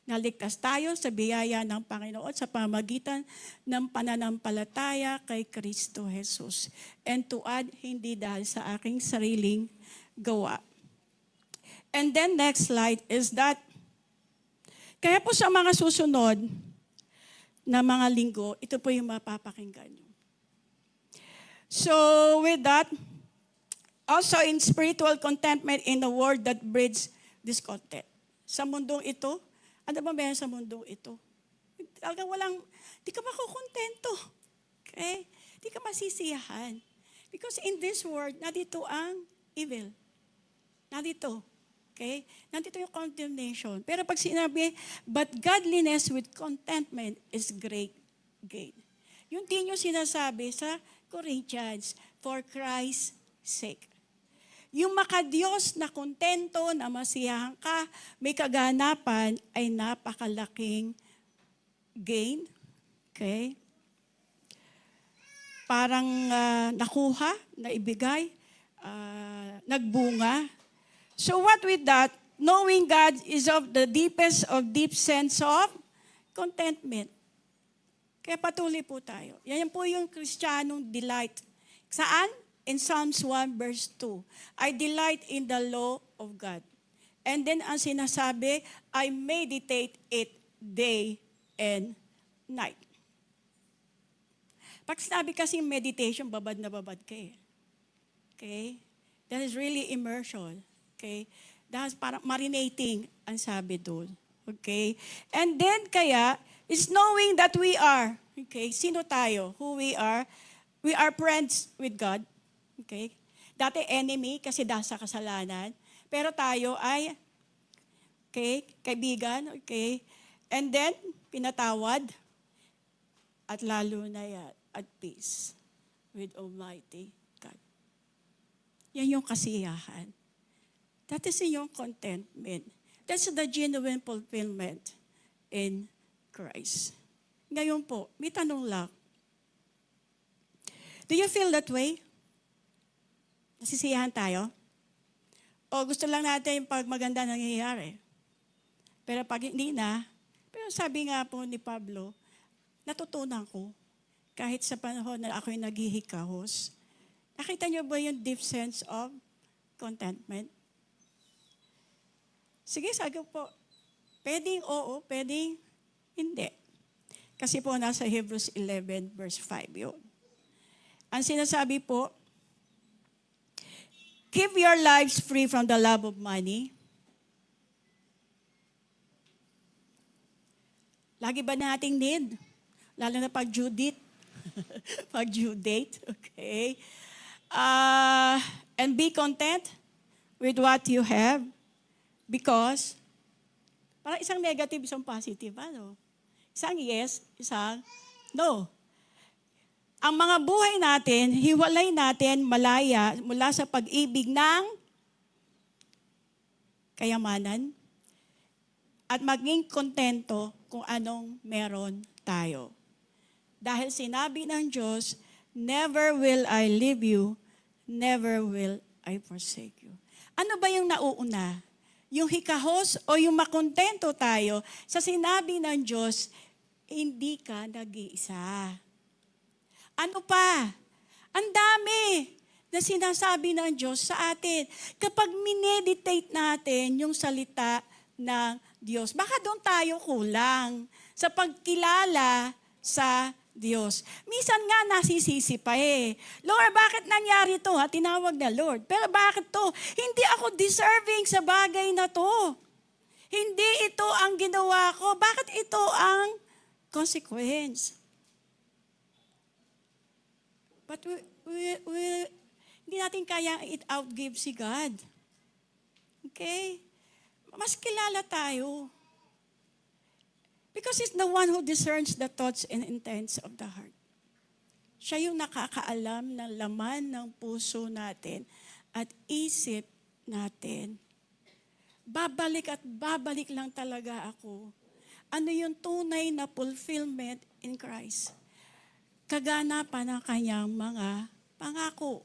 Naligtas tayo sa biyaya ng Panginoon sa pamagitan ng pananampalataya kay Kristo Jesus. And to add, hindi dahil sa aking sariling gawa. And then next slide is that, kaya po sa mga susunod na mga linggo, ito po yung mapapakinggan nyo. So with that, also in spiritual contentment in a world that breeds discontent. Sa mundong ito, ano ba meron sa mundong ito? Talagang di ka makukontento. Okay? Di ka masisiyahan. Because in this world, nandito ang evil. Nandito. Okay? Nandito yung condemnation. Pero pag sinabi, but godliness with contentment is great gain. Yung din yung sinasabi sa Corinthians, for Christ's sake. Yung makadiyos na kontento, na masiyahan ka, may kaganapan, ay napakalaking gain. Okay? Parang nakuha, naibigay, nagbunga. So what with that? Knowing God is of the deepest of deep sense of contentment. Kaya patuloy po tayo. Yan po yung Kristiyanong delight. Saan? In Psalms 1 verse 2. I delight in the law of God. And then ang sinasabi, I meditate it day and night. Pag sinabi kasi meditation, babad na babad ka eh. Okay? That is really immersion. Okay? That's parang marinating ang sabi doon. Okay? And then kaya, is knowing that we are, okay, sino tayo, who we are friends with God. Okay? Dati enemy kasi dahil sa kasalanan. Pero tayo ay, okay, kaibigan, okay? And then, pinatawad. At lalo na yan, at peace with Almighty God. Yan yung kasiyahan. That is yung contentment. That's the genuine fulfillment in Christ. Ngayon po, may tanong lang. Do you feel that way? Nasisiyahan tayo? O gusto lang natin yung pag maganda nangyayari? Pero pag hindi na, pero sabi nga po ni Pablo, natutunan ko, kahit sa panahon na ako'y naghihikahos, nakita niyo ba yung deep sense of contentment? Sige, sabi po, pwedeng oo, pwedeng hindi. Kasi po nasa Hebrews 11 verse 5 yun. Ang sinasabi po, keep your lives free from the love of money. Lagi ba nating need? Lalo na pag due date. Pag due date, okay? And be content with what you have because parang isang negative, isang positive. Ano? Isang yes, isang no. Ang mga buhay natin, hiwalay natin malaya mula sa pag-ibig ng kayamanan at maging kontento kung anong meron tayo. Dahil sinabi ng Diyos, never will I leave you, never will I forsake you. Ano ba yung nauuna? Yung hikahos o yung makontento tayo sa sinabi ng Diyos, hindi ka nag-iisa. Ano pa? Ang dami na sinasabi ng Diyos sa atin. Kapag mineditate natin yung salita ng Diyos, baka doon tayo kulang sa pagkilala sa Diyos. Minsan nga nasisisi pa eh. Lord, bakit nangyari to? Tinawag na Lord. Pero bakit to? Hindi ako deserving sa bagay na to. Hindi ito ang ginawa ko. Bakit ito ang consequence? But hindi natin kaya it-outgive si God. Okay? Mas kilala tayo. Because He's the one who discerns the thoughts and intents of the heart. Siya yung nakakaalam ng laman ng puso natin at isip natin. Babalik at babalik lang talaga ako. Ano yung tunay na fulfillment in Christ? Kaganapan ng kanyang mga pangako.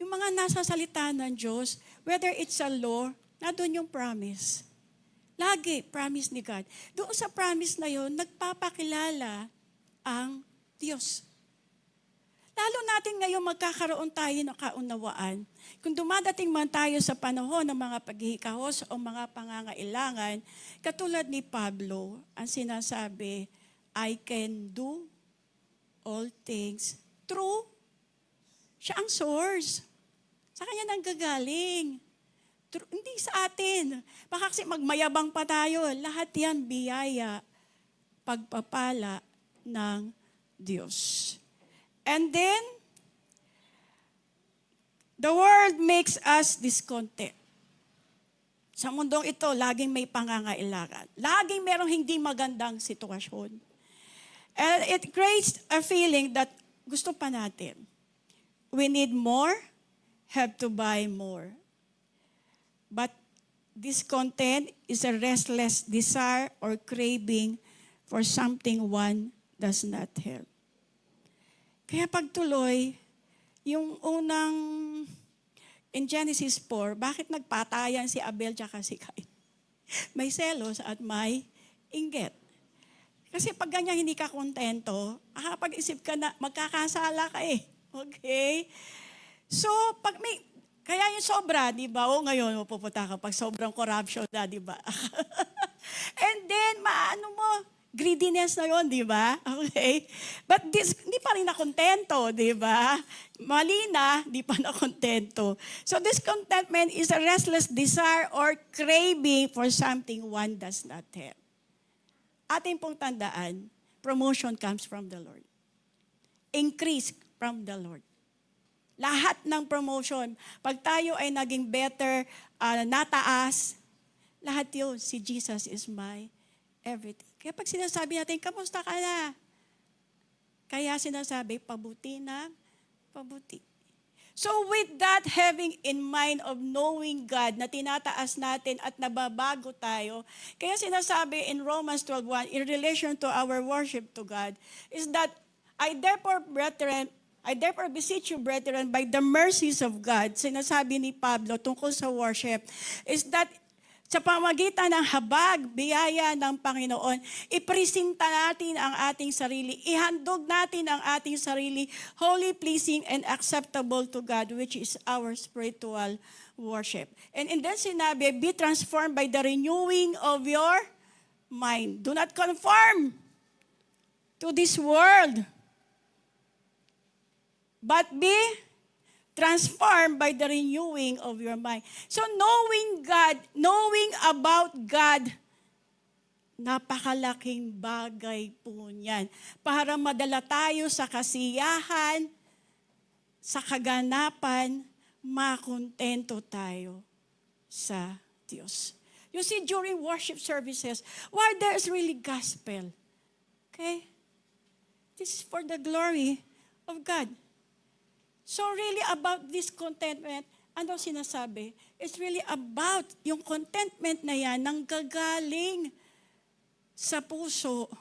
Yung mga nasa salita ng Diyos, whether it's a law, nandun yung promise. Lagi, promise ni God. Doon sa promise na yun, nagpapakilala ang Diyos. Lalo natin ngayon magkakaroon tayo ng kaunawaan. Kung dumadating man tayo sa panahon ng mga paghihikahos o mga pangangailangan, katulad ni Pablo, ang sinasabi, I can do all things through. Siya ang source. Sa kanya nang gagaling. Hindi sa atin. Baka kasi magmayabang pa tayo. Lahat yan biyaya, pagpapala ng Diyos. And then, the world makes us discontent. Sa mundong ito, laging may pangangailangan. Laging merong hindi magandang sitwasyon. And it creates a feeling that gusto pa natin. We need more, have to buy more. But discontent is a restless desire or craving for something one does not have. Kaya pagtuloy, yung unang in Genesis 4, bakit nagpatayan si Abel at si Cain? May selos at may inggit. Kasi pag ganyan hindi ka kontento, pag-isip ka na magkakasala ka eh. Okay? So, kaya yung sobra, di ba? O ngayon, pupunta ka pag sobrang corruption na, di ba? And then, greediness na yun, di ba? Okay? But hindi pa rin nakontento, di ba? Mali na, di pa nakontento. So, discontentment is a restless desire or craving for something one does not have. Ating pong tandaan, promotion comes from the Lord. Increase from the Lord. Lahat ng promotion, pag tayo ay naging better, nataas, lahat yun, si Jesus is my everything. Kaya pag sinasabi natin, kamusta ka na? Kaya sinasabi, pabuti na, pabuti. So with that having in mind of knowing God na tinataas natin at nababago tayo, kaya sinasabi in Romans 12:1, in relation to our worship to God, is that I therefore beseech you, brethren, by the mercies of God, sinasabi ni Pablo tungkol sa worship, is that sa pamagitan ng habag, biyaya ng Panginoon, ipresenta natin ang ating sarili, ihandog natin ang ating sarili, holy, pleasing, and acceptable to God, which is our spiritual worship. And then sinabi, be transformed by the renewing of your mind. Do not conform to this world, but be transformed by the renewing of your mind. So knowing God, knowing about God, napakalaking bagay po niyan. Para madala tayo sa kasiyahan, sa kaganapan, makontento tayo sa Diyos. You see, during worship services, why there's really gospel. Okay? This is for the glory of God. So really about this contentment, ano sinasabi? It's really about yung contentment na yan nang gagaling sa puso.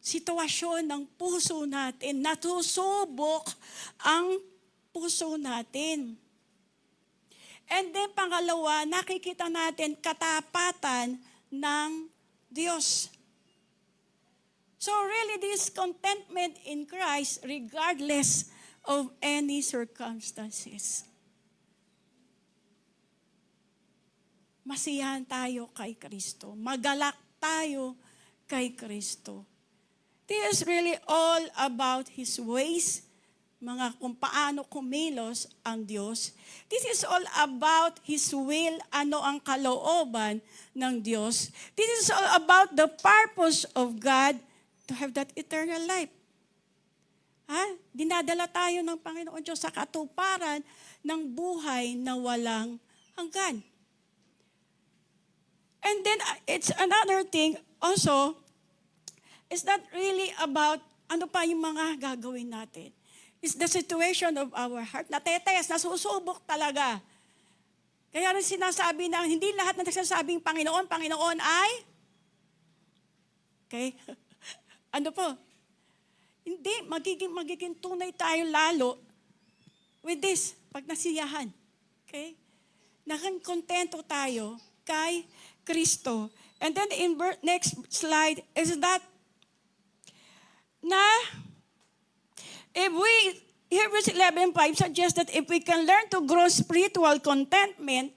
Sitwasyon ng puso natin, natusubok ang puso natin. And then pangalawa, nakikita natin katapatan ng Diyos. So really this contentment in Christ, regardless of any circumstances. Masiyahan tayo kay Kristo. Magalak tayo kay Kristo. This is really all about His ways, kung paano kumilos ang Diyos. This is all about His will, ano ang kalooban ng Diyos. This is all about the purpose of God to have that eternal life. Dinadala tayo ng Panginoon Diyos sa katuparan ng buhay na walang hanggan. And then, it's another thing also, is not really about ano pa yung mga gagawin natin. It's the situation of our heart. Natetes, nasusubok talaga. Kaya rin sinasabi na hindi lahat na nagsasabing Panginoon, Panginoon ay, okay? Ano po? Hindi, magiging tunay tayo lalo with this, pag nasiyahan. Okay? Nakakontento tayo kay Kristo. And then in next slide is that Hebrews 11:5 suggests that if we can learn to grow spiritual contentment,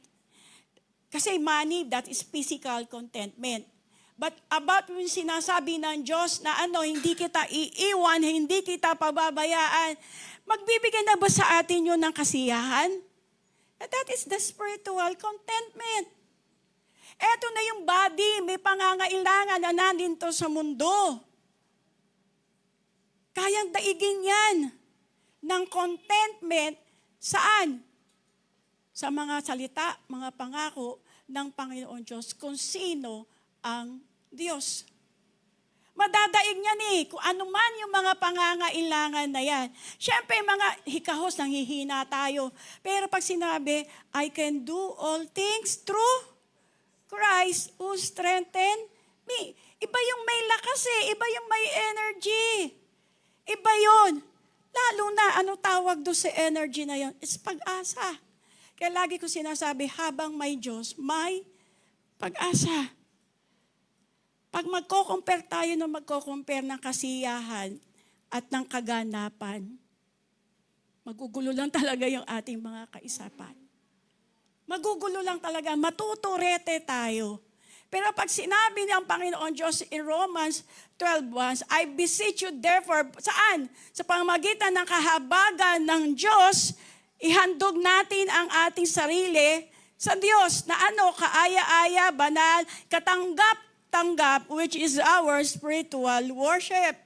kasi money, that is physical contentment. But about yung sinasabi ng Diyos na hindi kita iiwan, hindi kita pababayaan, magbibigay na ba sa atin yun ng kasiyahan? And that is the spiritual contentment. Eto na yung body, may pangangailangan na nandito sa mundo. Kayang daigin yan ng contentment saan? Sa mga salita, mga pangako ng Panginoon Diyos kung sino ang Diyos. Madadaig niyan kung ano man yung mga pangangailangan na yan. Siyempre, mga hikahos, nanghihina tayo. Pero pag sinabi, I can do all things through Christ who strengthen me. Iba yung may lakas iba yung may energy. Iba yun. Lalo na, ano tawag doon sa energy na yun? It's pag-asa. Kaya lagi ko sinasabi, habang may Diyos, may pag-asa. Pag magko-compare tayo ng magko-compare ng kasiyahan at ng kaganapan, magugulo lang talaga yung ating mga kaisipan. Magugulo lang talaga, matuturete tayo. Pero pag sinabi ng Panginoon Diyos in Romans 12:1, I beseech you therefore, saan? Sa pamamagitan ng kahabagan ng Diyos, ihandog natin ang ating sarili sa Diyos na kaaya-aya, banal, katanggap-tanggap, which is our spiritual worship.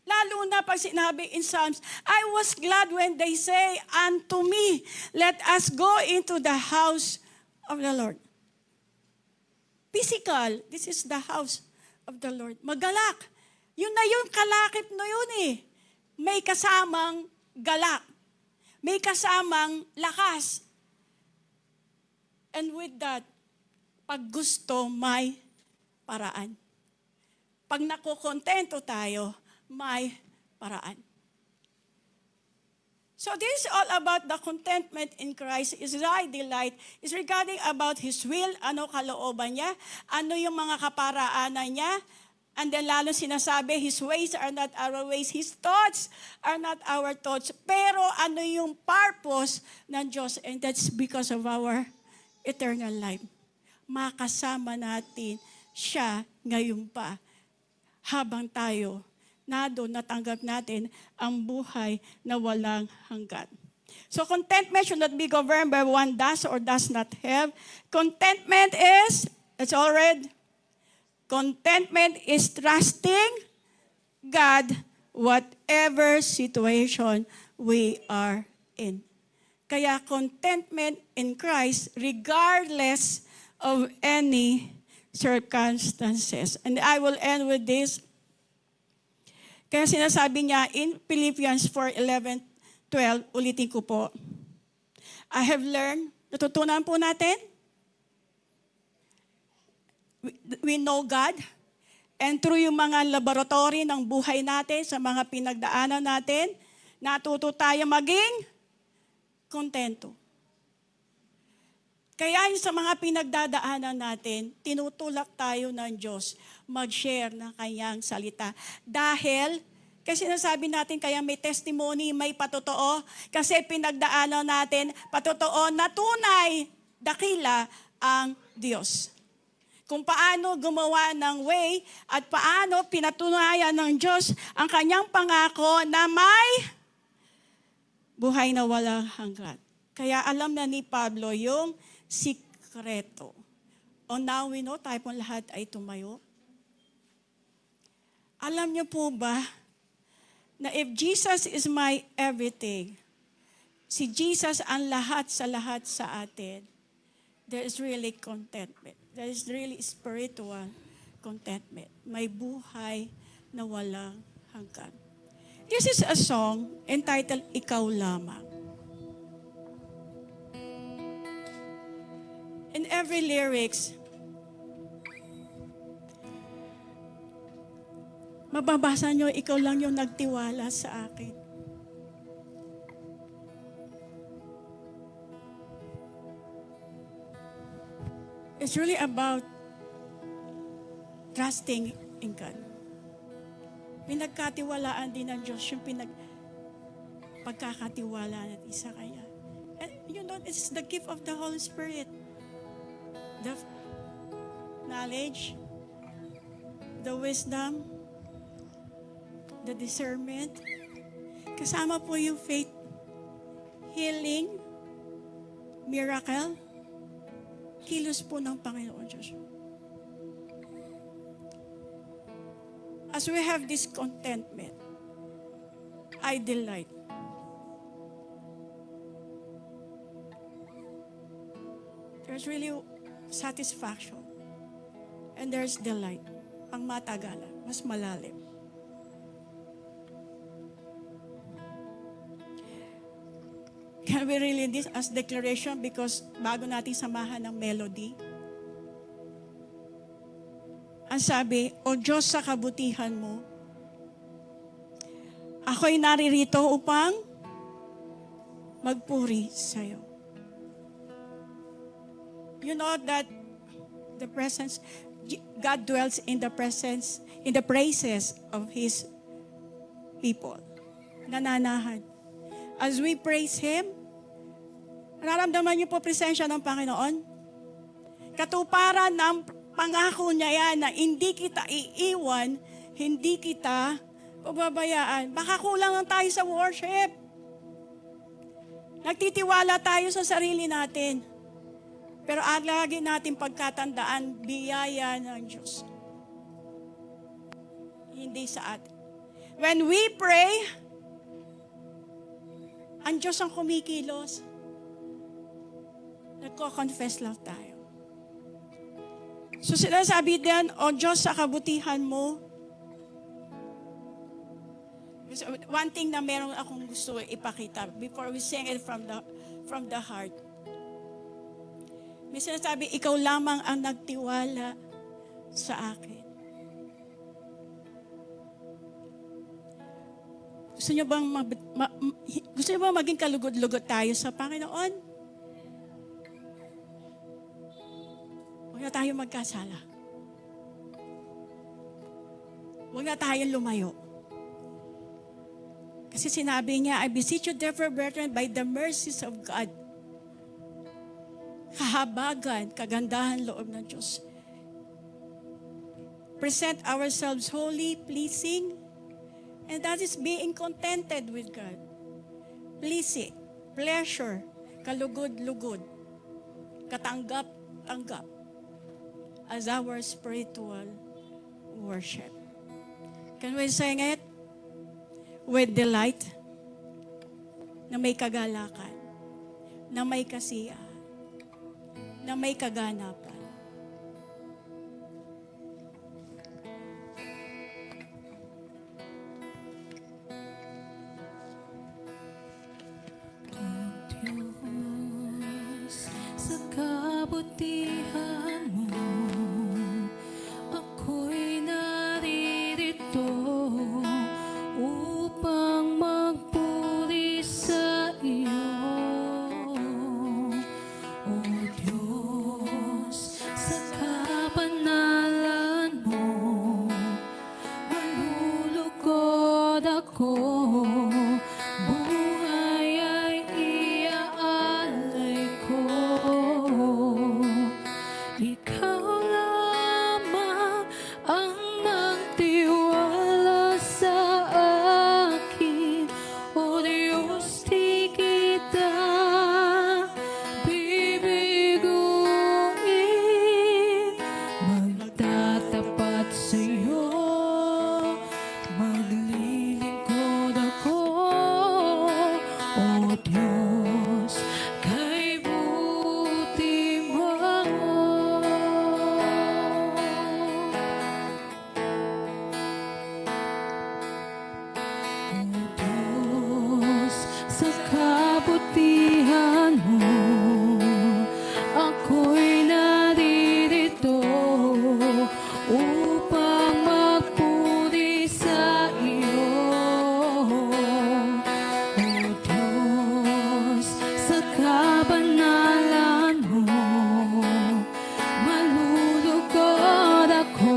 Lalo na pag sinabi in Psalms, I was glad when they say unto me, let us go into the house of the Lord. Physical, this is the house of the Lord. Magalak. Yun na yun, kalakip na yun May kasamang galak. May kasamang lakas. And with that, pag gusto, may paraan. Pag nakukontento tayo, may paraan. So this is all about the contentment in Christ. Is thy delight. Is regarding about His will, ano kalooban niya, ano yung mga kaparaanan niya, and then lalo sinasabi, His ways are not our ways, His thoughts are not our thoughts. Pero ano yung purpose ng Diyos, and that's because of our eternal life. Makasama natin siya ngayon pa, habang tayo natanggap natin ang buhay na walang hanggan. So contentment should not be governed by one does or does not have. Contentment is, let's all read, contentment is trusting God whatever situation we are in. Kaya contentment in Christ regardless of any circumstances. And I will end with this. Kaya sinasabi niya in Philippians 4:11-12, ulitin ko po. I have learned, natutunan po natin, we know God, and through yung mga laboratory ng buhay natin, sa mga pinagdaanan natin, natuto tayo maging kontento. Kaya sa mga pinagdadaanan natin, tinutulak tayo ng Diyos mag-share ng kanyang salita. Dahil, kasi nasabi natin, kaya may testimony, may patotoo, kasi pinagdaanan natin, patotoo na tunay, dakila ang Diyos. Kung paano gumawa ng way at paano pinatunayan ng Diyos ang kanyang pangako na may buhay na walang hanggan. Kaya alam na ni Pablo yung sikreto. O now we know, tayo pong lahat ay tumayo. Alam niyo po ba na if Jesus is my everything, si Jesus ang lahat sa atin, there is really contentment. There is really spiritual contentment. May buhay na walang hanggan. This is a song entitled, Ikaw Lamang. In every lyrics, mababasa nyo, ikaw lang yung nagtiwala sa akin. It's really about trusting in God. Pinagkatiwalaan din ng Diyos yung pagkakatiwala natin sa Kanya. And you know, it's the gift of the Holy Spirit. The knowledge, the wisdom, the discernment. Kasama po yung faith, healing, miracle, kilos po ng Panginoon Diyos. As we have this contentment, I delight. There's really satisfaction and there's delight. ang matagalan, mas malalim. Can we really this as declaration because bago natin samahan ng melody? Ang sabi, O Diyos sa kabutihan mo, ako'y naririto upang magpuri sa iyo. You know that the presence, God dwells in the presence, in the praises of His people. Nananahan. As we praise Him, nararamdaman niyo po presensya ng Panginoon? Katuparan ng pangako niya yan na hindi kita iiwan, hindi kita pababayaan. Baka kulang lang tayo sa worship. Nagtitiwala tayo sa sarili natin. Pero lagi natin pagkatandaan, biyaya ng Diyos. Hindi sa atin. When we pray, ang Diyos ang kumikilos. Nagko-confess lang tayo. So sinasabi din, O Diyos sa kabutihan mo. One thing na meron akong gusto ipakita before we sing it from the heart. May sinasabi, ikaw lamang ang nagtiwala sa akin. Gusto niyo bang maging kalugod-lugod tayo sa Panginoon? Huwag na tayo magkasala. Huwag na tayo lumayo. Kasi sinabi niya, I beseech you therefore, brethren, by the mercies of God. Kahabagan, kagandahan loob ng Diyos. Present ourselves holy, pleasing, and that is being contented with God. Pleasing, pleasure, kalugod-lugod, katanggap-tanggap as our spiritual worship. Can we sing it? With delight, na may kagalakan, na may kasiyahan, na may kaganapan. Diyos, sa kabutihan mo, ako'y naririto upang magpuri sa iyo. O Diyos, sa kabanalan mo, malulugod ako. Buhay ay iaalay ko. Ikaw lamang ang nagtiwala sa akin. O Diyos, di kita bibiguin. Magtatapat sa iyo, maglilingkod ako. O Diyos, kay buti mo. O Diyos, sa kabutihan mo, ako'y naririto upang magpuri sa iyo. O Diyos, sa kabanalan mo, malulugod ako.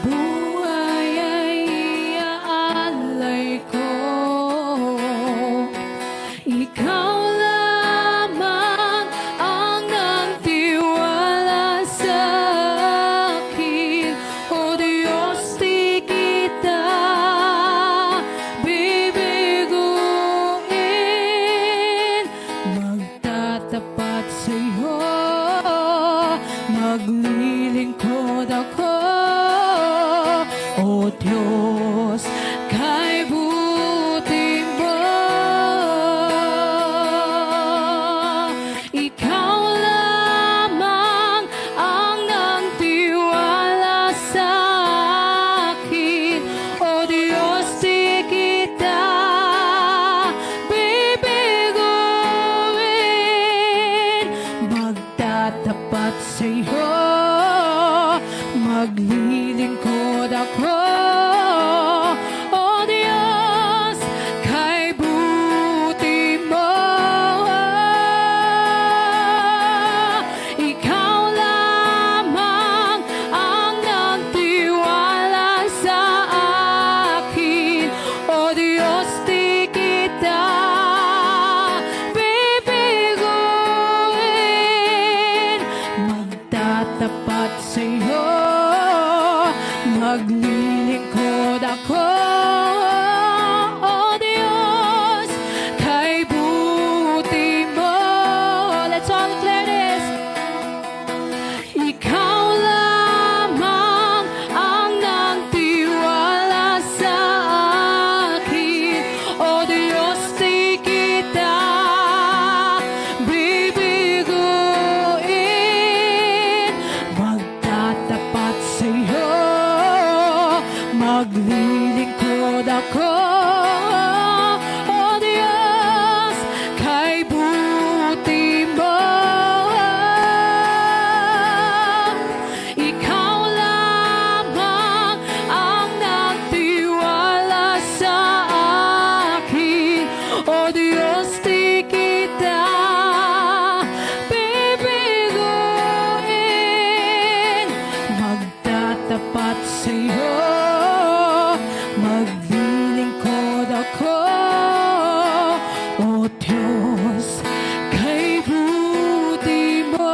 Buhay ay iaalay ko. Ikaw lamang ang nagtiwala sa akin. O Diyos, di kita bibiguin. Magtatapat sa iyo, maglilingkod ako. O Diyos, kay buti mo. Ikaw lamang ang nagtiwala sa sa'yo, maglilingkod ako. O Diyos, kay buti mo. Ikaw lamang ang nagtiwala sa akin. O Diyos, di kita bibiguin. Magtatapat sa'yo, maglilingkod ako. O Diyos, kay buti mo. Let's all declare this. Ikaw lamang ang nagtiwala sa akin. O Diyos, di kita bibiguin. Magtatapat sa'yo, maglilingkod ako. O Diyos, kay buti mo. Ikaw lamang ang nagtiwala sa akin. O Diyos, di kita bibiguin. Magtatapat sa'yo, maglilingkod ako. O Diyos, kay buti mo.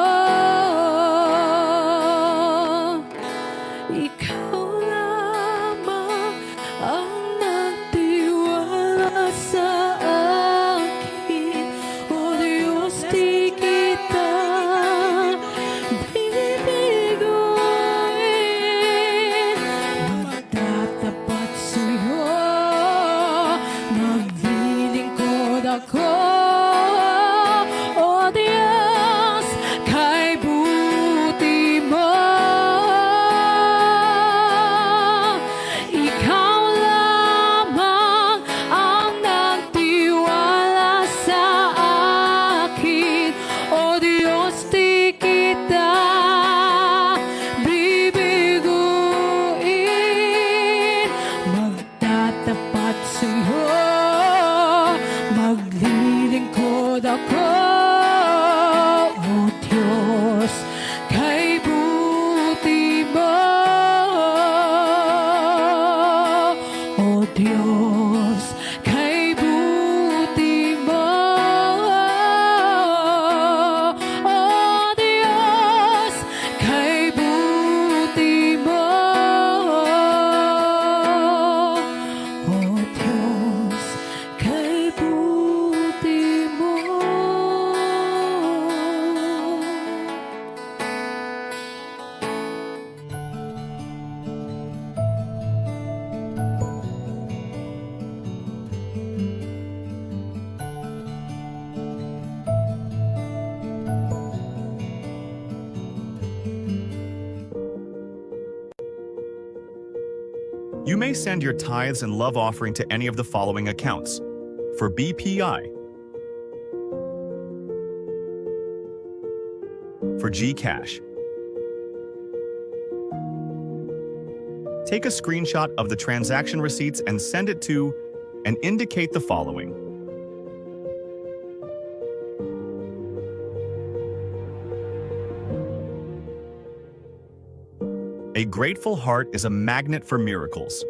Ikaw lamang ang nagtiwala sa akin. O Diyos, di kita bibiguin. Magtatapat sa'yo, maglilingkod ako. O Diyos, kay buti mo. Ikaw lamang ang nagtiwala sa akin. O Diyos, di kita bibiguin. Magtatapat sa'yo, maglilingkod ako. O Diyos, kay buti mo. O Diyos, kay buti mo. O Diyos, kay buti mo. O Diyos, kay buti mo. You may send your tithes and love offering to any of the following accounts. For BPI, for GCash. Take a screenshot of the transaction receipts and send it to, and indicate the following. A grateful heart is a magnet for miracles.